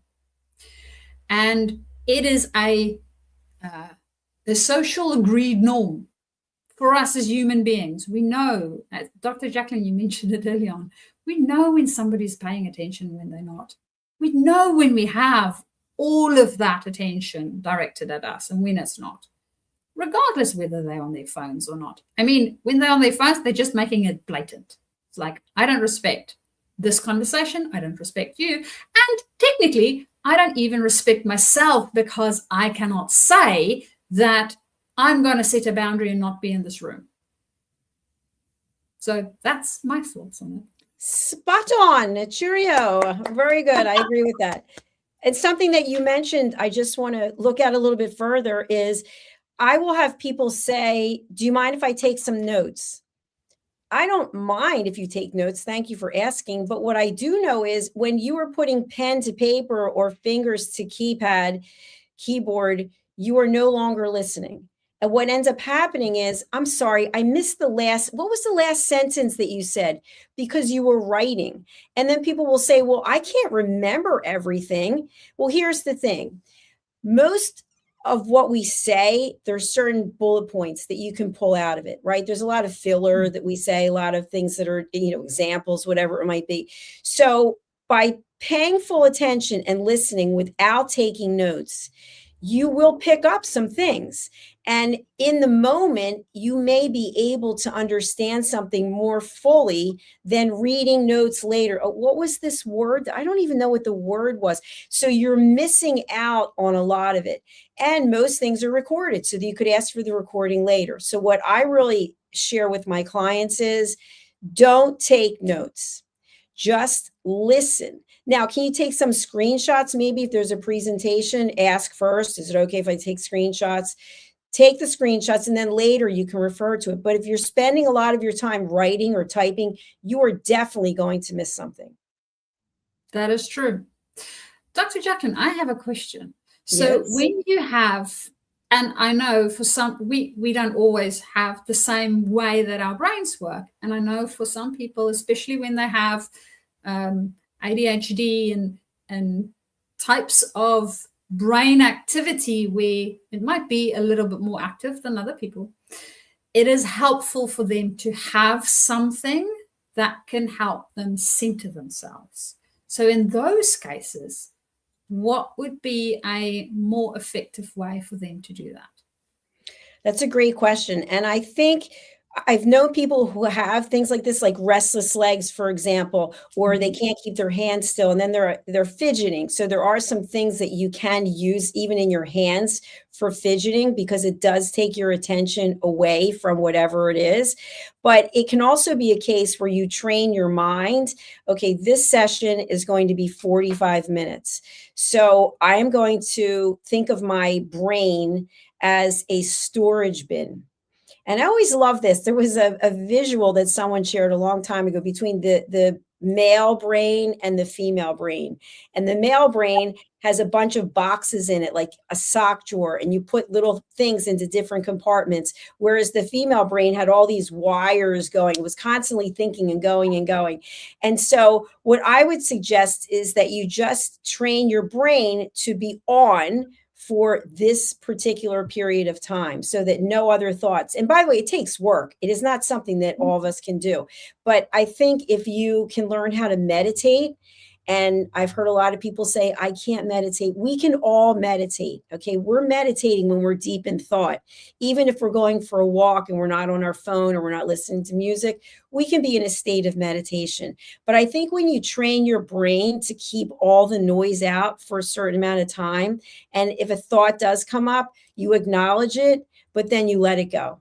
And it is the social agreed norm for us as human beings. We know, as Dr. Jacalyn, you mentioned it early on, we know when somebody's paying attention, when they're not. We know when we have all of that attention directed at us and when it's not, regardless whether they're on their phones or not. I mean, when they're on their phones, they're just making it blatant. It's like, I don't respect this conversation. I don't respect you. And technically, I don't even respect myself, because I cannot say that I'm going to set a boundary and not be in this room. So that's my thoughts on it. Spot on. Cheerio. Very good. I agree with that. And something that you mentioned, I just want to look at a little bit further, is I will have people say, do you mind if I take some notes? I don't mind if you take notes. Thank you for asking. But what I do know is when you are putting pen to paper or fingers to keyboard, you are no longer listening. And what ends up happening is, I'm sorry, I missed what was the last sentence that you said? Because you were writing. And then people will say, well, I can't remember everything. Well, here's the thing. Most of what we say, there's certain bullet points that you can pull out of it, right? There's a lot of filler that we say, a lot of things that are, examples, whatever it might be. So by paying full attention and listening without taking notes, you will pick up some things. And in the moment, you may be able to understand something more fully than reading notes later. Oh, what was this word? I don't even know what the word was. So you're missing out on a lot of it. And most things are recorded, so that you could ask for the recording later. So what I really share with my clients is, don't take notes. Just listen. Now, can you take some screenshots? Maybe if there's a presentation, ask first, is it okay if I take screenshots? Take the screenshots, and then later you can refer to it. But if you're spending a lot of your time writing or typing, you are definitely going to miss something. That is true. Dr. Jacalyn, I have a question. So yes. When you have, and I know for some, we don't always have the same way that our brains work. And I know for some people, especially when they have ADHD and types of brain activity where it might be a little bit more active than other people, it is helpful for them to have something that can help them center themselves. So in those cases, what would be a more effective way for them to do that? That's a great question. And I think I've known people who have things like this, like restless legs, for example, or they can't keep their hands still, and then they're fidgeting. So there are some things that you can use even in your hands for fidgeting, because it does take your attention away from whatever it is. But it can also be a case where you train your mind. Okay, this session is going to be 45 minutes. So I'm going to think of my brain as a storage bin. And I always love this. There was a visual that someone shared a long time ago between the male brain and the female brain. And the male brain has a bunch of boxes in it, like a sock drawer, and you put little things into different compartments. Whereas the female brain had all these wires going, it was constantly thinking and going and going. And so what I would suggest is that you just train your brain to be on for this particular period of time, so that no other thoughts. And by the way, it takes work. It is not something that all of us can do. But I think if you can learn how to meditate, and I've heard a lot of people say, I can't meditate. We can all meditate. Okay. We're meditating when we're deep in thought. Even if we're going for a walk and we're not on our phone or we're not listening to music, we can be in a state of meditation. But I think when you train your brain to keep all the noise out for a certain amount of time, and if a thought does come up, you acknowledge it, but then you let it go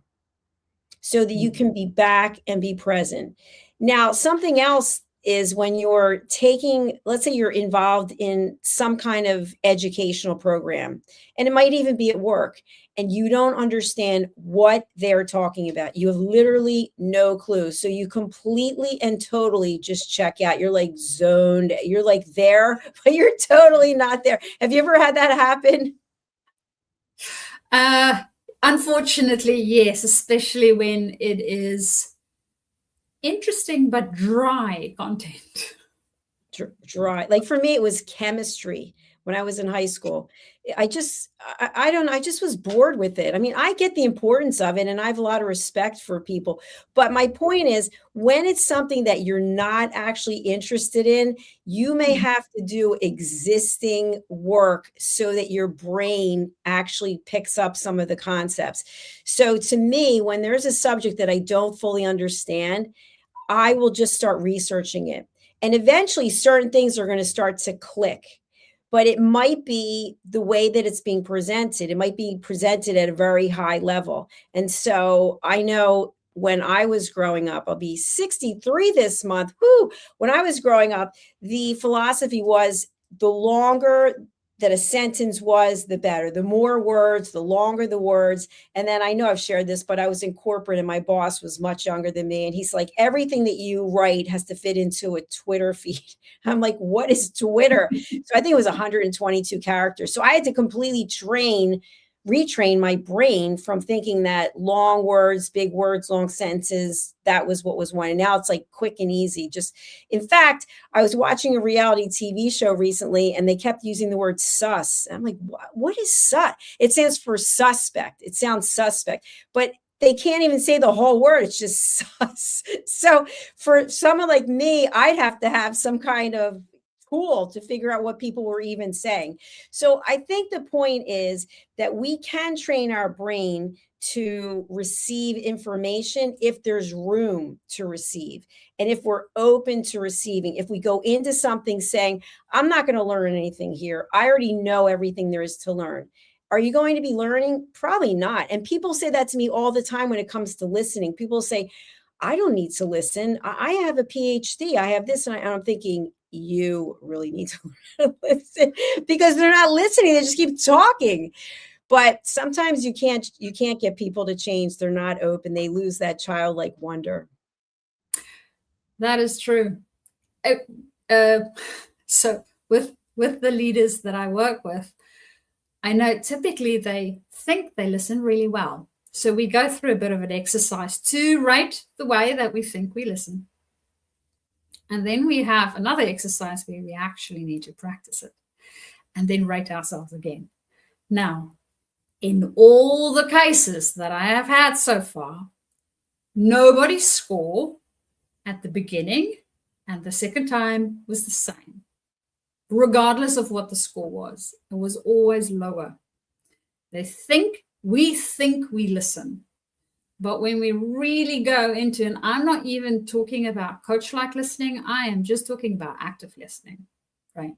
so that you can be back and be present. Now, something else is when you're taking, let's say you're involved in some kind of educational program, and it might even be at work, and you don't understand what they're talking about. You have literally no clue. So you completely and totally just check out. You're like zoned, you're like there, but you're totally not there. Have you ever had that happen? Unfortunately, yes, especially when it is interesting but dry content. Dry. Like for me, it was chemistry when I was in high school. I just was bored with it. I mean, I get the importance of it and I have a lot of respect for people. But my point is, when it's something that you're not actually interested in, you may have to do existing work so that your brain actually picks up some of the concepts. So to me, when there's a subject that I don't fully understand, I will just start researching it. And eventually certain things are going to start to click. But it might be the way that it's being presented. It might be presented at a very high level. And so I know when I was growing up, I'll be 63 this month. Whoo! When I was growing up, the philosophy was the longer that a sentence was, the better. The more words, the longer the words. And then I know I've shared this, but I was in corporate and my boss was much younger than me. And he's like, everything that you write has to fit into a Twitter feed. I'm like, what is Twitter? So I think it was 122 characters. So I had to completely retrain my brain from thinking that long words, big words, long sentences, that was what was one. And now it's like quick and easy. Just, in fact, I was watching a reality TV show recently and they kept using the word sus. I'm like, what is sus? It stands for suspect. It sounds suspect, but they can't even say the whole word. It's just sus. So for someone like me, I'd have to have some kind of tool to figure out what people were even saying. So I think the point is that we can train our brain to receive information if there's room to receive. And if we're open to receiving, if we go into something saying, I'm not going to learn anything here. I already know everything there is to learn. Are you going to be learning? Probably not. And people say that to me all the time when it comes to listening. People say, I don't need to listen. I have a PhD. I have this. And I'm thinking, you really need to listen, because they're not listening. They just keep talking. But sometimes you can't get people to change. They're not open. They lose that childlike wonder. That is true. So with the leaders that I work with, I know typically they think they listen really well. So we go through a bit of an exercise to rate the way that we think we listen. And then we have another exercise where we actually need to practice it and then rate ourselves again. Now, in all the cases that I have had so far, nobody's score at the beginning and the second time was the same. Regardless of what the score was, it was always lower. We think we listen. But when we really go into, and I'm not even talking about coach-like listening, I am just talking about active listening, right?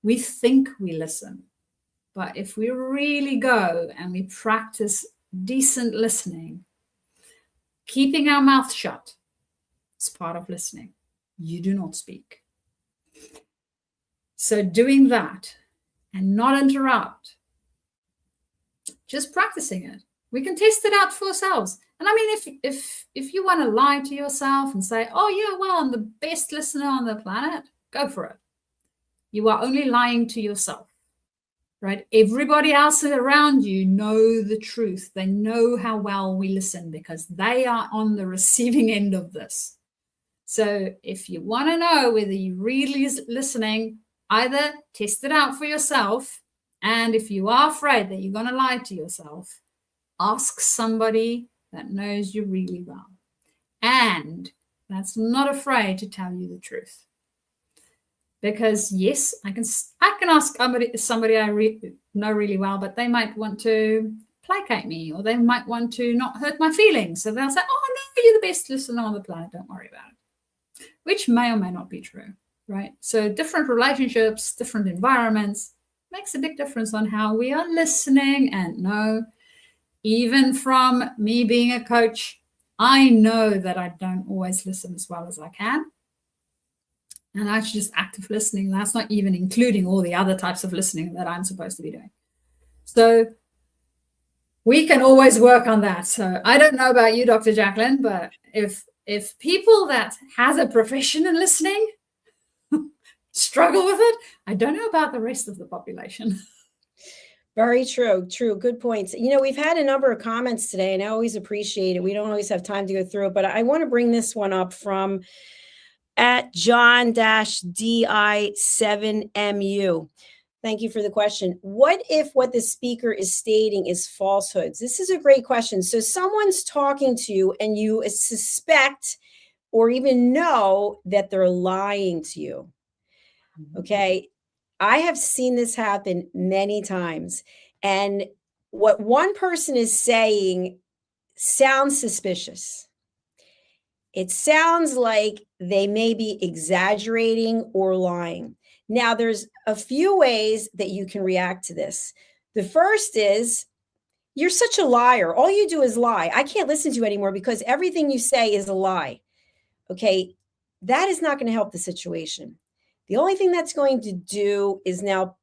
We think we listen, but if we really go and we practice decent listening, keeping our mouth shut is part of listening. You do not speak. So doing that and not interrupt, just practicing it. We can test it out for ourselves. And I mean, if you want to lie to yourself and say, oh yeah, well, I'm the best listener on the planet, go for it. You are only lying to yourself, right? Everybody else around you know the truth. They know how well we listen because they are on the receiving end of this. So if you want to know whether you're really listening, either test it out for yourself. And if you are afraid that you're going to lie to yourself, ask somebody that knows you really well and that's not afraid to tell you the truth. Because yes, I can ask somebody I know really well, but they might want to placate me, or they might want to not hurt my feelings. So they'll say, oh no, you're the best listener on the planet, don't worry about it, which may or may not be true, right? So different relationships, different environments makes a big difference on how we are listening. And no, even from me being a coach, I know that I don't always listen as well as I can. And that's just active listening. That's not even including all the other types of listening that I'm supposed to be doing. So we can always work on that. So I don't know about you, Dr. Jacalyn, but if people that has a profession in listening struggle with it, I don't know about the rest of the population. Very true. True. Good points. You know, we've had a number of comments today, and I always appreciate it. We don't always have time to go through it, but I want to bring this one up from at John-DI7MU. Thank you for the question. What if what the speaker is stating is falsehoods? This is a great question. So someone's talking to you and you suspect or even know that they're lying to you. Okay. I have seen this happen many times. And what one person is saying sounds suspicious. It sounds like they may be exaggerating or lying. Now, there's a few ways that you can react to this. The first is, you're such a liar. All you do is lie. I can't listen to you anymore because everything you say is a lie. Okay, that is not going to help the situation. The only thing that's going to do is now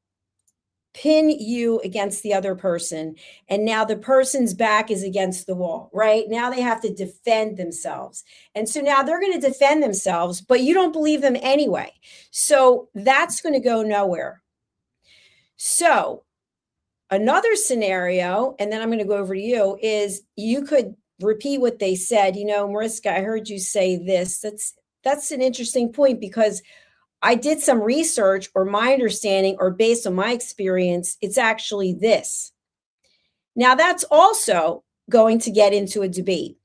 pin you against the other person. And now the person's back is against the wall, right? Now they have to defend themselves. And so now they're going to defend themselves, but you don't believe them anyway. So that's going to go nowhere. So another scenario, and then I'm going to go over to you, is you could repeat what they said. You know, Mariska, I heard you say this. That's an interesting point because I did some research, or my understanding, or based on my experience, it's actually this. Now, that's also going to get into a debate.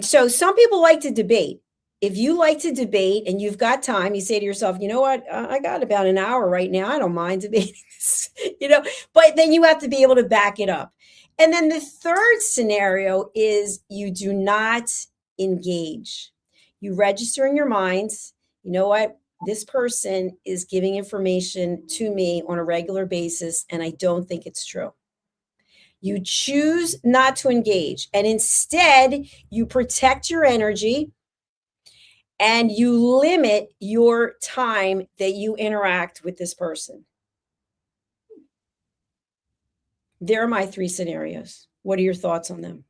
So some people like to debate. If you like to debate and you've got time, you say to yourself, you know what, I got about an hour right now. I don't mind debating this, but then you have to be able to back it up. And then the third scenario is you do not engage. You register in your minds, you know what, this person is giving information to me on a regular basis, and I don't think it's true. You choose not to engage, and instead you protect your energy and you limit your time that you interact with this person. There are my three scenarios. What are your thoughts on them?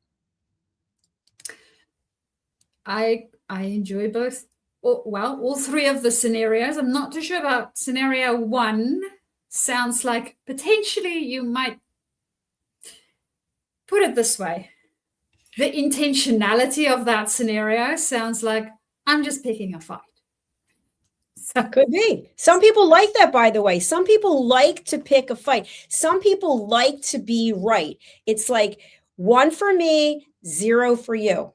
I enjoy both. Well, all three of the scenarios. I'm not too sure about scenario one. Sounds like potentially you might put it this way. The intentionality of that scenario sounds like I'm just picking a fight. So could be. Some people like that, by the way. Some people like to pick a fight. Some people like to be right. It's like 1 for me, 0 for you.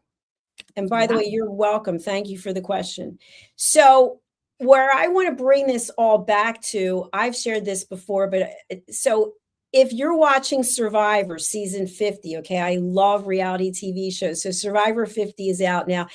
And by the way, you're welcome. Thank you for the question. So where I want to bring this all back to, I've shared this before, but so if you're watching Survivor season 50, okay, I love reality TV shows. So Survivor 50 is out now.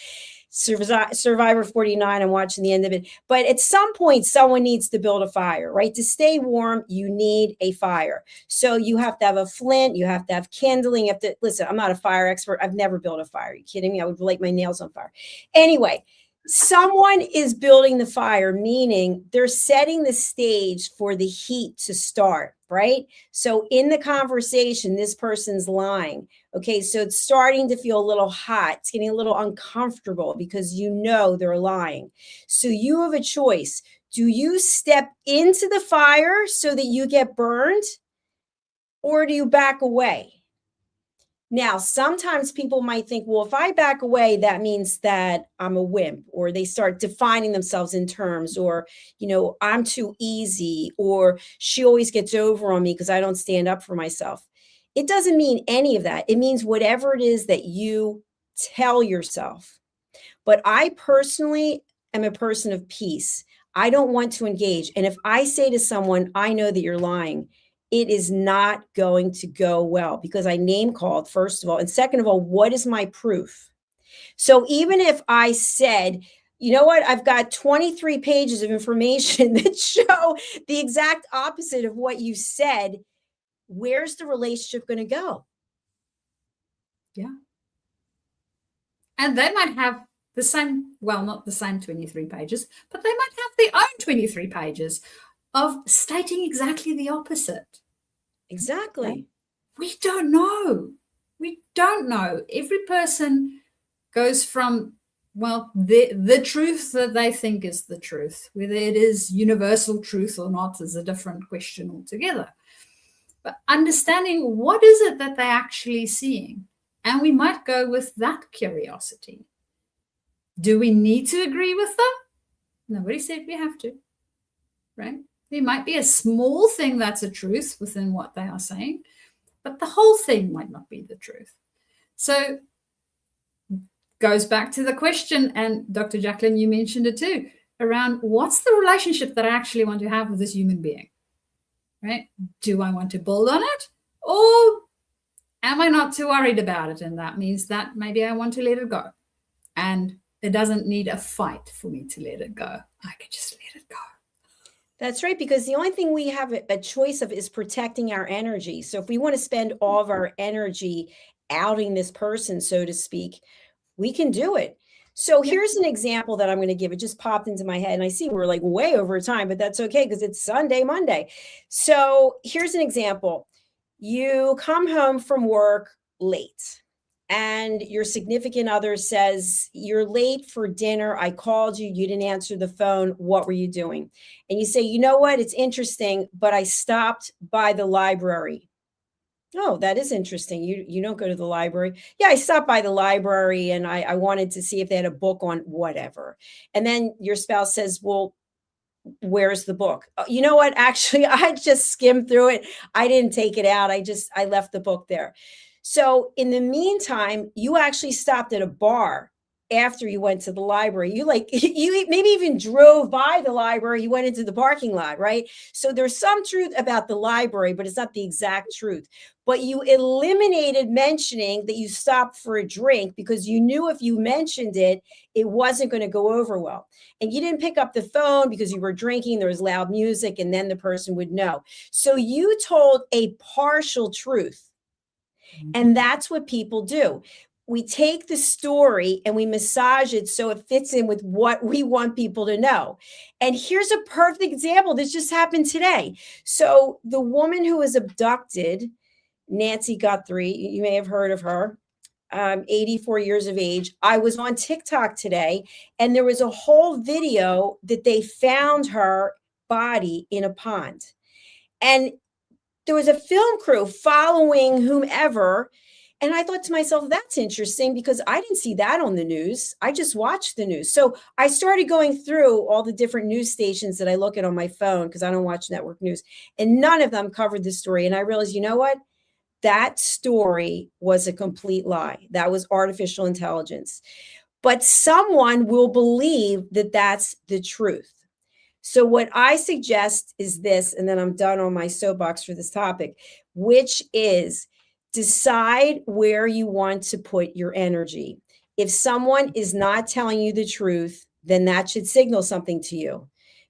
Survivor 49, I'm watching the end of it. But at some point, someone needs to build a fire, right? To stay warm, you need a fire. So you have to have a flint, you have to have kindling, you have to, listen, I'm not a fire expert. I've never built a fire. Are you kidding me? I would light my nails on fire. Anyway, someone is building the fire, meaning they're setting the stage for the heat to start, right? So in the conversation, this person's lying. Okay, so it's starting to feel a little hot. It's getting a little uncomfortable because you know they're lying. So you have a choice. Do you step into the fire so that you get burned, or do you back away? Now, sometimes people might think, well, if I back away, that means that I'm a wimp, or they start defining themselves in terms, or, I'm too easy, or she always gets over on me because I don't stand up for myself. It doesn't mean any of that. It means whatever it is that you tell yourself. But I personally am a person of peace. I don't want to engage. And if I say to someone, I know that you're lying, it is not going to go well because I name called, first of all. And second of all, what is my proof? So even if I said, you know what, I've got 23 pages of information that show the exact opposite of what you said, where's the relationship going to go? Yeah. And they might have the same, well, not the same 23 pages, but they might have their own 23 pages of stating exactly the opposite. Exactly. Right? We don't know. We don't know. Every person goes from, well, the truth that they think is the truth. Whether it is universal truth or not is a different question altogether. But understanding what is it that they're actually seeing. And we might go with that curiosity. Do we need to agree with them? Nobody said we have to, right? There might be a small thing that's a truth within what they are saying, but the whole thing might not be the truth. So goes back to the question, and Dr. Jacalyn, you mentioned it too, around what's the relationship that I actually want to have with this human being, right? Do I want to build on it, or am I not too worried about it? And that means that maybe I want to let it go. And it doesn't need a fight for me to let it go. I can just let it go. That's right, because the only thing we have a choice of is protecting our energy. So if we want to spend all of our energy outing this person, so to speak, we can do it. So here's an example that I'm going to give. It just popped into my head, and I see we're like way over time, but that's okay because it's Sunday, Monday. So here's an example. You come home from work late, and your significant other says, you're late for dinner. I called you. You didn't answer the phone. What were you doing? And you say, you know what? It's interesting, but I stopped by the library. Oh, that is interesting. You don't go to the library. Yeah, I stopped by the library and I wanted to see if they had a book on whatever. And then your spouse says, well, where's the book? You know what? Actually, I just skimmed through it. I didn't take it out. I left the book there. So in the meantime, you actually stopped at a bar after you went to the library. You maybe even drove by the library. You went into the parking lot, right? So there's some truth about the library, but it's not the exact truth. But you eliminated mentioning that you stopped for a drink because you knew if you mentioned it, it wasn't going to go over well. And you didn't pick up the phone because you were drinking, there was loud music, and then the person would know. So you told a partial truth. And that's what people do. We take the story and we massage it so it fits in with what we want people to know. And here's a perfect example. This just happened today. So the woman who was abducted, Nancy Guthrie, you may have heard of her, 84 years of age. I was on TikTok today, and there was a whole video that they found her body in a pond. And there was a film crew following whomever. And I thought to myself, that's interesting because I didn't see that on the news. I just watched the news. So I started going through all the different news stations that I look at on my phone because I don't watch network news. And none of them covered this story. And I realized, you know what? That story was a complete lie. That was artificial intelligence. But someone will believe that that's the truth. So what I suggest is this, and then I'm done on my soapbox for this topic. which is decide where you want to put your energy. If someone is not telling you the truth, then that should signal something to you.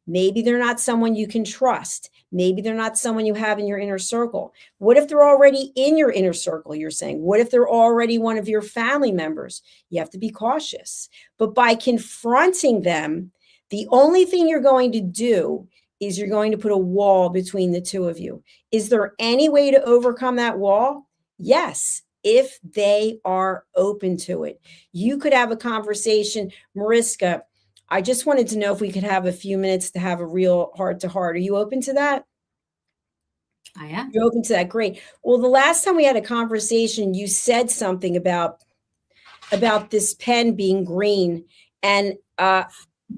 Maybe they're not someone you can trust. Maybe they're not someone you have in your inner circle. What if they're already in your inner circle, you're saying? What if they're already one of your family members? You have to be cautious. But by confronting them, the only thing you're going to do is you're going to put a wall between the two of you. Is there any way to overcome that wall? Yes, if they are open to it. You could have a conversation, Mariska, I just wanted to know if we could have a few minutes to have a real heart-to-heart. Are you open to that? I am. You're open to that. Great. Well, the last time we had a conversation, you said something about this pen being green. And I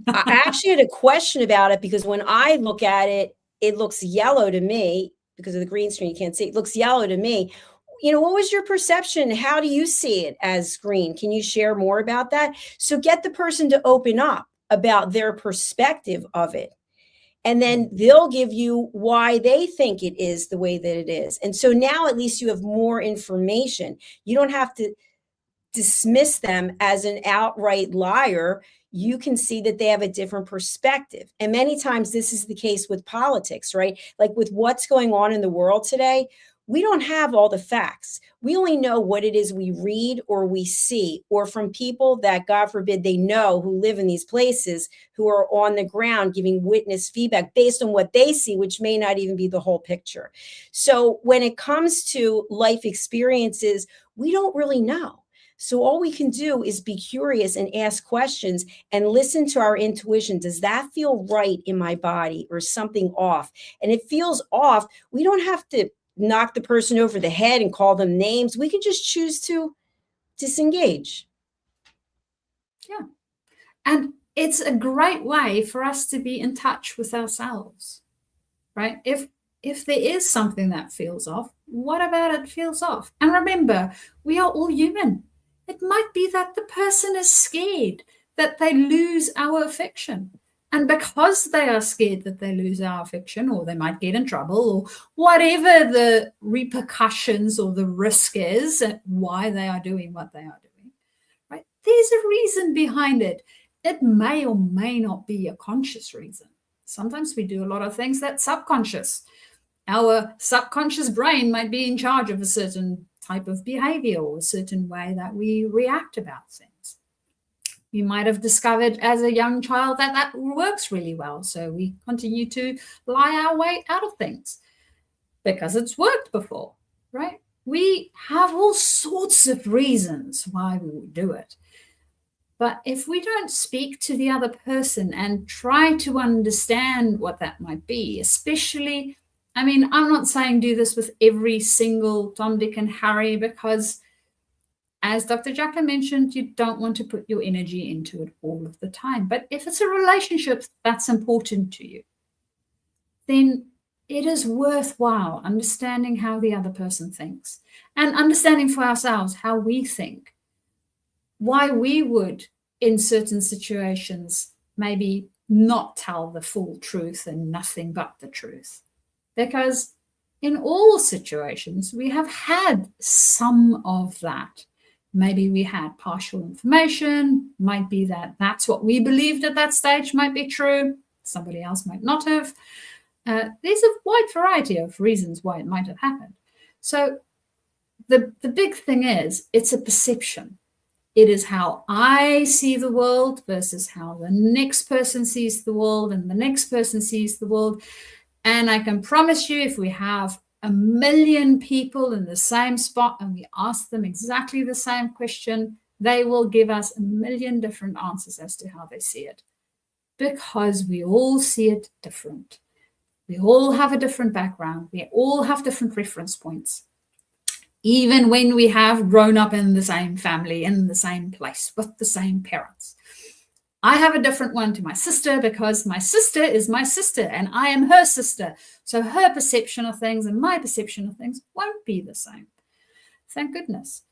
actually had a question about it because when I look at it, it looks yellow to me because of the green screen. You can't see it. It looks yellow to me. What was your perception? How do you see it as green? Can you share more about that? So get the person to open up about their perspective of it. And then they'll give you why they think it is the way that it is. And so now at least you have more information. You don't have to dismiss them as an outright liar. You can see that they have a different perspective. And many times this is the case with politics, right? Like with what's going on in the world today, we don't have all the facts. We only know what it is we read or we see, or from people that, God forbid, they know who live in these places, who are on the ground giving witness feedback based on what they see, which may not even be the whole picture. So when it comes to life experiences, we don't really know. So all we can do is be curious and ask questions and listen to our intuition. Does that feel right in my body or something off? And if it feels off, we don't have to knock the person over the head and call them names. We can just choose to disengage. Yeah. And it's a great way for us to be in touch with ourselves, right? If there is something that feels off, what about it feels off? And remember, we are all human. It might be that the person is scared that they lose our affection. And because they are scared that they lose our affection, or they might get in trouble, or whatever the repercussions or the risk is, and why they are doing what they are doing, right? There's a reason behind it. It may or may not be a conscious reason. Sometimes we do a lot of things that's subconscious. Our subconscious brain might be in charge of a certain type of behavior or a certain way that we react about things. You might have discovered as a young child that works really well. So we continue to lie our way out of things because it's worked before, right? We have all sorts of reasons why we would do it. But if we don't speak to the other person and try to understand what that might be, especially, I'm not saying do this with every single Tom, Dick, and Harry, because as Dr. Jacalyn mentioned, you don't want to put your energy into it all of the time. But if it's a relationship that's important to you, then it is worthwhile understanding how the other person thinks and understanding for ourselves how we think, why we would, in certain situations, maybe not tell the full truth and nothing but the truth. Because in all situations, we have had some of that. Maybe we had partial information, might be that that's what we believed at that stage might be true. Somebody else might not have. There's a wide variety of reasons why it might have happened. So the big thing is, it's a perception. It is how I see the world versus how the next person sees the world and the next person sees the world. And I can promise you, if we have 1 million people in the same spot and we ask them exactly the same question, they will give us 1 million different answers as to how they see it, because we all see it different. We all have a different background. We all have different reference points. Even when we have grown up in the same family, in the same place, with the same parents. I have a different one to my sister because my sister is my sister and I am her sister. So her perception of things and my perception of things won't be the same. Thank goodness.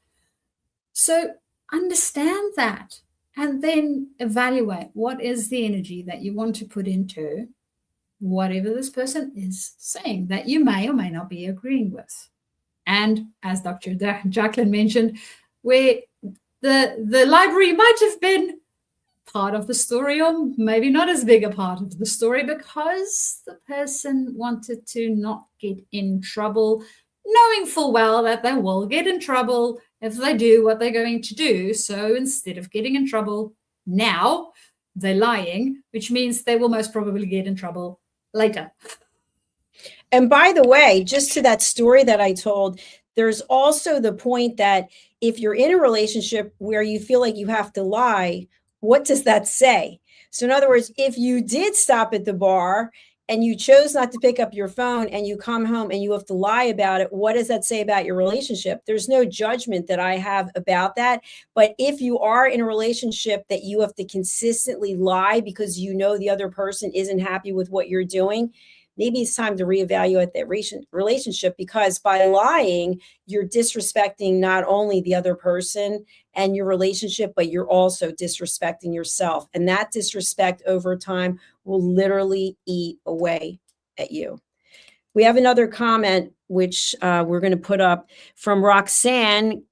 So understand that and then evaluate what is the energy that you want to put into whatever this person is saying that you may or may not be agreeing with. And as Dr. Jacalyn mentioned, where the library might have been part of the story, or maybe not as big a part of the story, because the person wanted to not get in trouble, knowing full well that they will get in trouble if they do what they're going to do. So instead of getting in trouble now, they're lying, which means they will most probably get in trouble later. And by the way, just to that story that I told, there's also the point that if you're in a relationship where you feel like you have to lie, what does that say? So in other words, if you did stop at the bar and you chose not to pick up your phone and you come home and you have to lie about it, what does that say about your relationship? There's no judgment that I have about that. But if you are in a relationship that you have to consistently lie because you know the other person isn't happy with what you're doing, maybe it's time to reevaluate that relationship, because by lying, you're disrespecting not only the other person and your relationship, but you're also disrespecting yourself. And that disrespect over time will literally eat away at you. We have another comment, which we're going to put up from Roxanne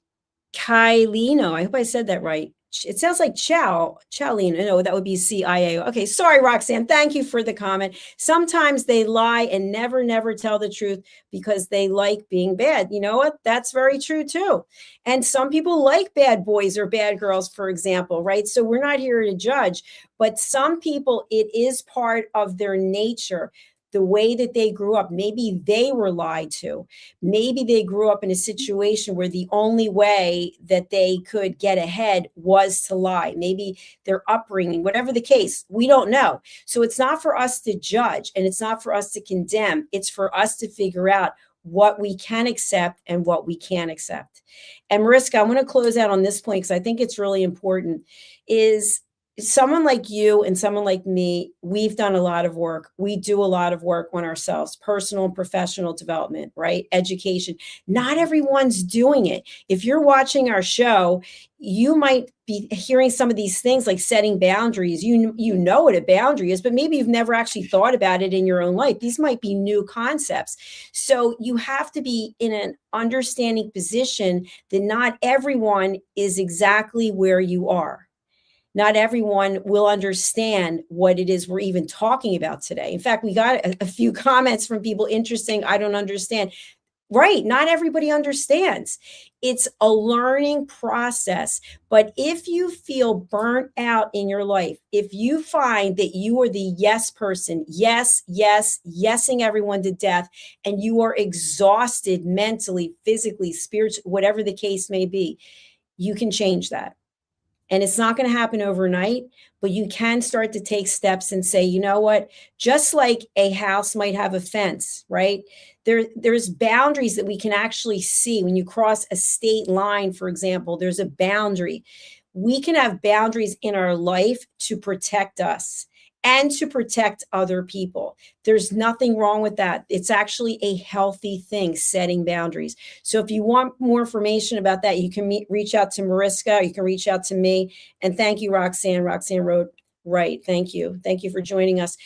Kailino. I hope I said that right. It sounds like Chalino. No, that would be CIAO. Okay, sorry, Roxanne. Thank you for the comment. Sometimes they lie and never tell the truth because they like being bad. You know what? That's very true too. And some people like bad boys or bad girls, for example, right? So we're not here to judge, but some people, it is part of their nature. The way that they grew up, maybe they were lied to. Maybe they grew up in a situation where the only way that they could get ahead was to lie. Maybe their upbringing, whatever the case, we don't know. So it's not for us to judge and it's not for us to condemn. It's for us to figure out what we can accept and what we can't accept. And Mariska, I want to close out on this point because I think it's really important, is someone like you and someone like me, we've done a lot of work. We do a lot of work on ourselves, personal and professional development, right? Education. Not everyone's doing it. If you're watching our show, you might be hearing some of these things like setting boundaries. You know what a boundary is, but maybe you've never actually thought about it in your own life. These might be new concepts. So you have to be in an understanding position that not everyone is exactly where you are. Not everyone will understand what it is we're even talking about today. In fact, we got a few comments from people interesting. I don't understand. Right. Not everybody understands. It's a learning process. But if you feel burnt out in your life, if you find that you are the yes person, yesing everyone to death, and you are exhausted mentally, physically, spiritually, whatever the case may be, you can change that. And it's not going to happen overnight, but you can start to take steps and say, you know what, just like a house might have a fence, right? There's boundaries that we can actually see. When you cross a state line, for example, there's a boundary. We can have boundaries in our life to protect us and to protect other people. There's nothing wrong with that. It's actually a healthy thing, setting boundaries. So if you want more information about that, you can reach out to Mariska, or you can reach out to me. And thank you, Roxanne. Roxanne wrote, right. Thank you. Thank you for joining us.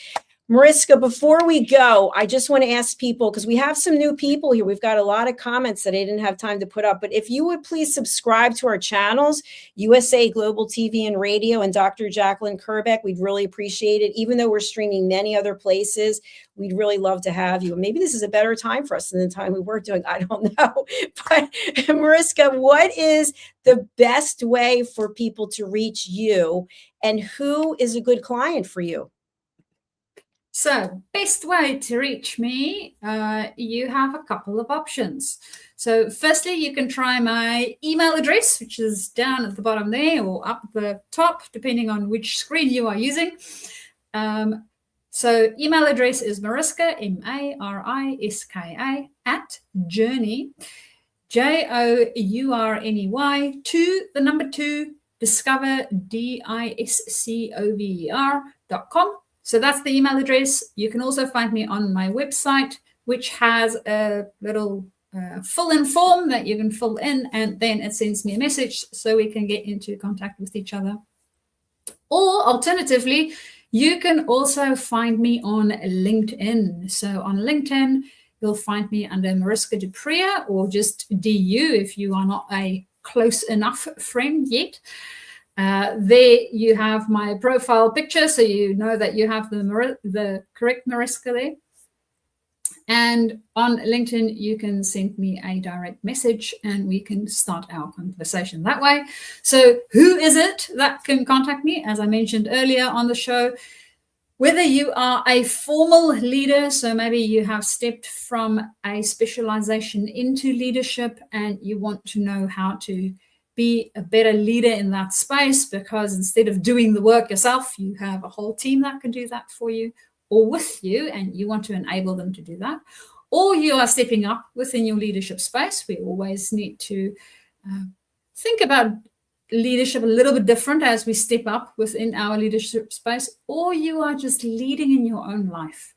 Mariska, before we go, I just want to ask people, because we have some new people here. We've got a lot of comments that I didn't have time to put up. But if you would please subscribe to our channels, USA Global TV and Radio and Dr. Jacalyn Kerbeck, we'd really appreciate it. Even though we're streaming many other places, we'd really love to have you. Maybe this is a better time for us than the time we were doing. I don't know. But Mariska, what is the best way for people to reach you, and who is a good client for you? So, best way to reach me, you have a couple of options. So, firstly, you can try my email address, which is down at the bottom there or up the top, depending on which screen you are using. So, email address is Mariska, Mariska, at Journey, JOURNEY, 2, discover, DISCOVER.com. So that's the email address. You can also find me on my website, which has a little fill-in form that you can fill in, and then it sends me a message so we can get into contact with each other. Or alternatively, you can also find me on LinkedIn. So on LinkedIn, you'll find me under Mariska du Preez, or just DU if you are not a close enough friend yet. There you have my profile picture, so you know that you have the correct Mariska there. And on LinkedIn, you can send me a direct message and we can start our conversation that way. So who is it that can contact me? As I mentioned earlier on the show, whether you are a formal leader, so maybe you have stepped from a specialization into leadership and you want to know how to be a better leader in that space, because instead of doing the work yourself, you have a whole team that can do that for you or with you, and you want to enable them to do that. Or you are stepping up within your leadership space. We always need to think about leadership a little bit different as we step up within our leadership space. Or you are just leading in your own life.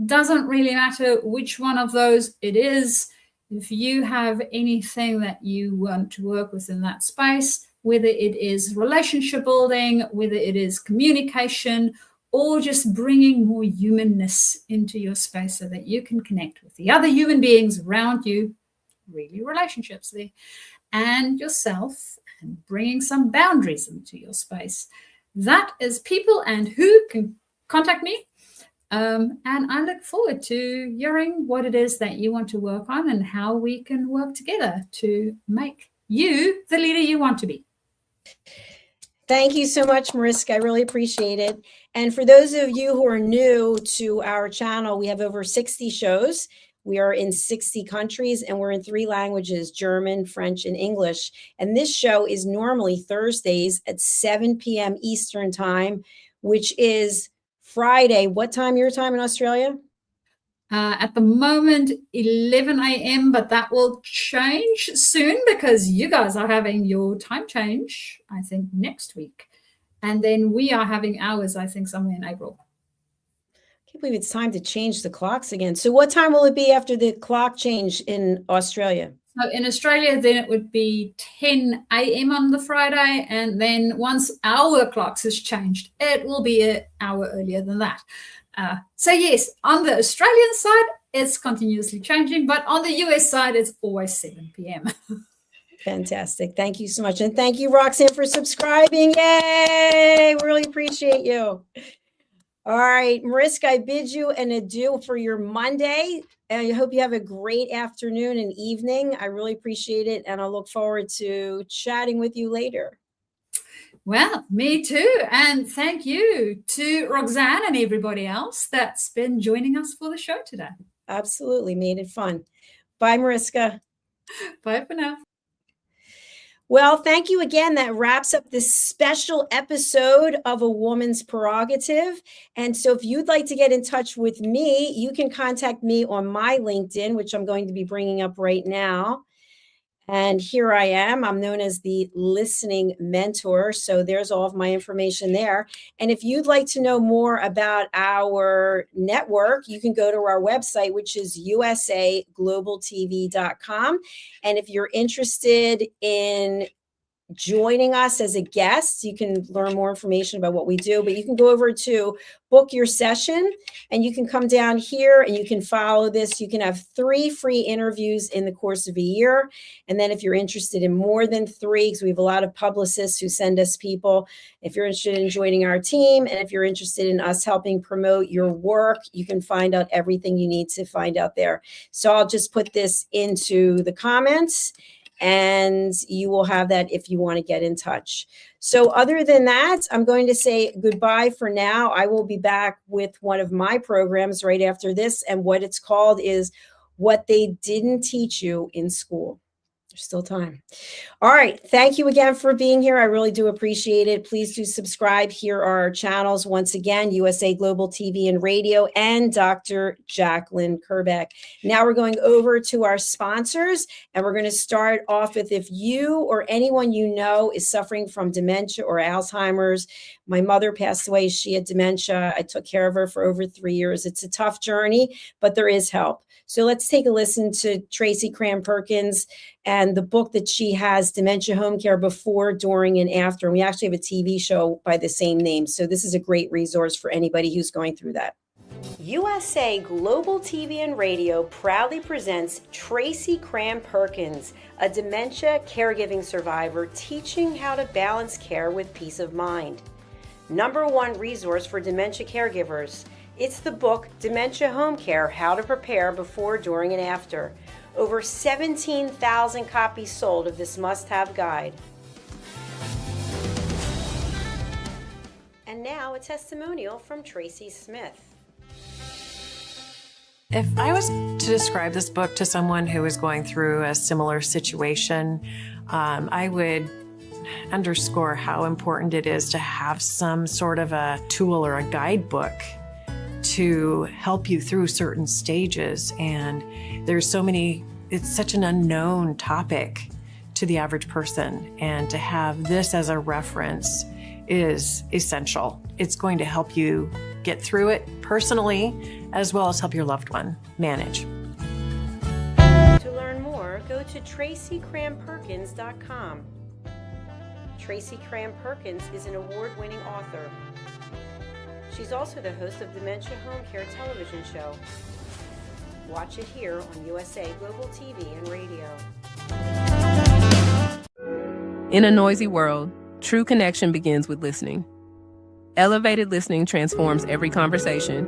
Doesn't really matter which one of those it is. If you have anything that you want to work with in that space, whether it is relationship building, whether it is communication, or just bringing more humanness into your space so that you can connect with the other human beings around you, really relationships there, and yourself, and bringing some boundaries into your space. That is people and who can contact me. And I look forward to hearing what it is that you want to work on and how we can work together to make you the leader you want to be. Thank you so much, Mariska. I really appreciate it. And for those of you who are new to our channel, we have over 60 shows. We are in 60 countries and we're in 3 languages, German, French, and English. And this show is normally Thursdays at 7 p.m. Eastern time, which is Friday. What time your time in Australia? At the moment, 11 a.m., but that will change soon because you guys are having your time change, I think, next week. And then we are having ours, I think, somewhere in April. I can't believe it's time to change the clocks again. So what time will it be after the clock change in Australia? So in Australia, then it would be 10 a.m. on the Friday. And then once our clocks has changed, it will be an hour earlier than that. So yes, on the Australian side, it's continuously changing, but on the US side, it's always 7 p.m. Fantastic. Thank you so much. And thank you, Roxanne, for subscribing. Yay! We really appreciate you. All right, Mariska, I bid you an adieu for your Monday. And I hope you have a great afternoon and evening. I really appreciate it. And I look forward to chatting with you later. Well, me too. And thank you to Roxanne and everybody else that's been joining us for the show today. Absolutely. Made it fun. Bye, Mariska. Bye for now. Well, thank you again. That wraps up this special episode of A Woman's Prerogative. And so if you'd like to get in touch with me, you can contact me on my LinkedIn, which I'm going to be bringing up right now. And here I am. I'm known as the Listening Mentor. So there's all of my information there. And if you'd like to know more about our network, you can go to our website, which is usaglobaltv.com. And if you're interested in joining us as a guest, you can learn more information about what we do, but you can go over to book your session and you can come down here and you can follow this. You can have 3 free interviews in the course of a year. And then if you're interested in more than 3, because we have a lot of publicists who send us people, if you're interested in joining our team, and if you're interested in us helping promote your work, you can find out everything you need to find out there. So I'll just put this into the comments, and you will have that if you want to get in touch. So other than that, I'm going to say goodbye for now. I will be back with one of my programs right after this. And what it's called is What They Didn't Teach You in School. There's still time. All right. Thank you again for being here. I really do appreciate it. Please do subscribe. Here are our channels. Once again, USA Global TV and Radio and Dr. Jacalyn Kerbeck. Now we're going over to our sponsors, and we're going to start off with, if you or anyone you know is suffering from dementia or Alzheimer's. My mother passed away. She had dementia. I took care of her for over 3 years. It's a tough journey, but there is help. So let's take a listen to Tracy Cram-Perkins and the book that she has, Dementia Home Care Before, During, and After. And we actually have a TV show by the same name. So this is a great resource for anybody who's going through that. USA Global TV and Radio proudly presents Tracy Cram-Perkins, a dementia caregiving survivor teaching how to balance care with peace of mind. #1 resource for dementia caregivers. It's the book Dementia Home Care: How to Prepare Before, During, and After. Over 17,000 copies sold of this must-have guide. And now a testimonial from Tracy Smith. If I was to describe this book to someone who is going through a similar situation, I would underscore how important it is to have some sort of a tool or a guidebook to help you through certain stages. And there's so many, it's such an unknown topic to the average person. And to have this as a reference is essential. It's going to help you get through it personally, as well as help your loved one manage. To learn more, go to tracycramperkins.com. Tracy Cram-Perkins is an award-winning author. She's also the host of Dementia Home Care television show. Watch it here on USA Global TV and Radio. In a noisy world, true connection begins with listening. Elevated listening transforms every conversation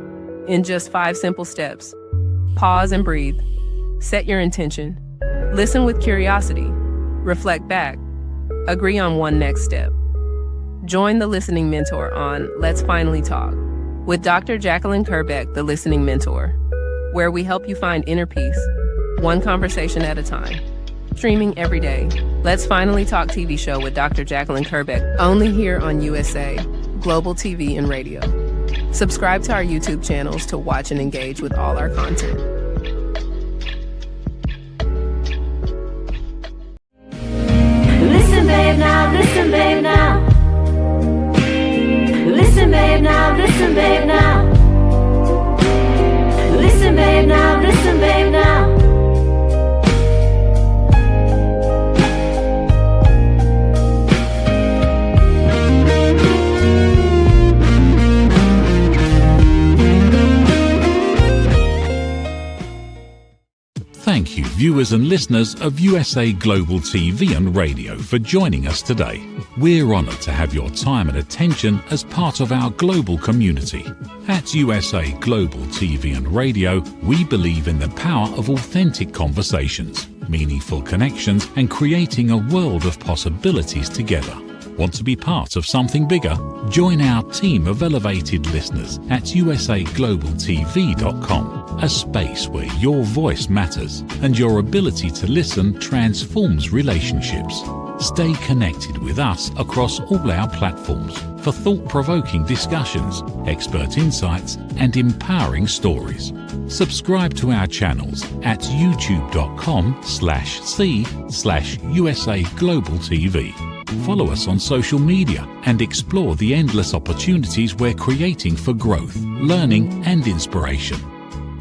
in just 5 simple steps. Pause and breathe. Set your intention. Listen with curiosity. Reflect back. Agree on one next step. Join the Listening Mentor on Let's Finally Talk with Dr. Jacalyn Kerbeck, the Listening Mentor, where we help you find inner peace, one conversation at a time. Streaming every day, Let's Finally Talk TV show with Dr. Jacalyn Kerbeck, only here on USA Global TV and Radio. Subscribe to our YouTube channels to watch and engage with all our content. Listen, babe, now, listen, babe, now. Listen, babe, now, listen, babe, now. Listen, babe, now, listen, babe, now. Thank you, viewers and listeners of USA Global TV and Radio, for joining us today. We're honoured to have your time and attention as part of our global community. At USA Global TV and Radio, we believe in the power of authentic conversations, meaningful connections, and creating a world of possibilities together. Want to be part of something bigger? Join our team of elevated listeners at usaglobaltv.com, a space where your voice matters and your ability to listen transforms relationships. Stay connected with us across all our platforms for thought-provoking discussions, expert insights, and empowering stories. Subscribe to our channels at youtube.com/c/USA Global TV. Follow us on social media and explore the endless opportunities we're creating for growth, learning, and inspiration.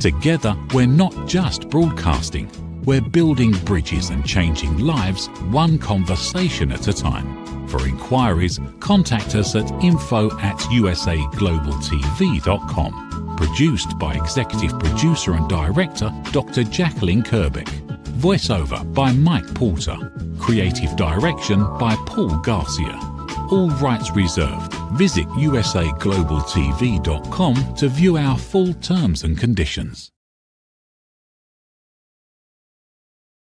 Together, we're not just broadcasting, we're building bridges and changing lives one conversation at a time. For inquiries, contact us at info@usaglobaltv.com. Produced by Executive Producer and Director Dr. Jacalyn Kerbeck. Voiceover by Mike Porter. Creative direction by Paul Garcia. All rights reserved. Visit usaglobaltv.com to view our full terms and conditions.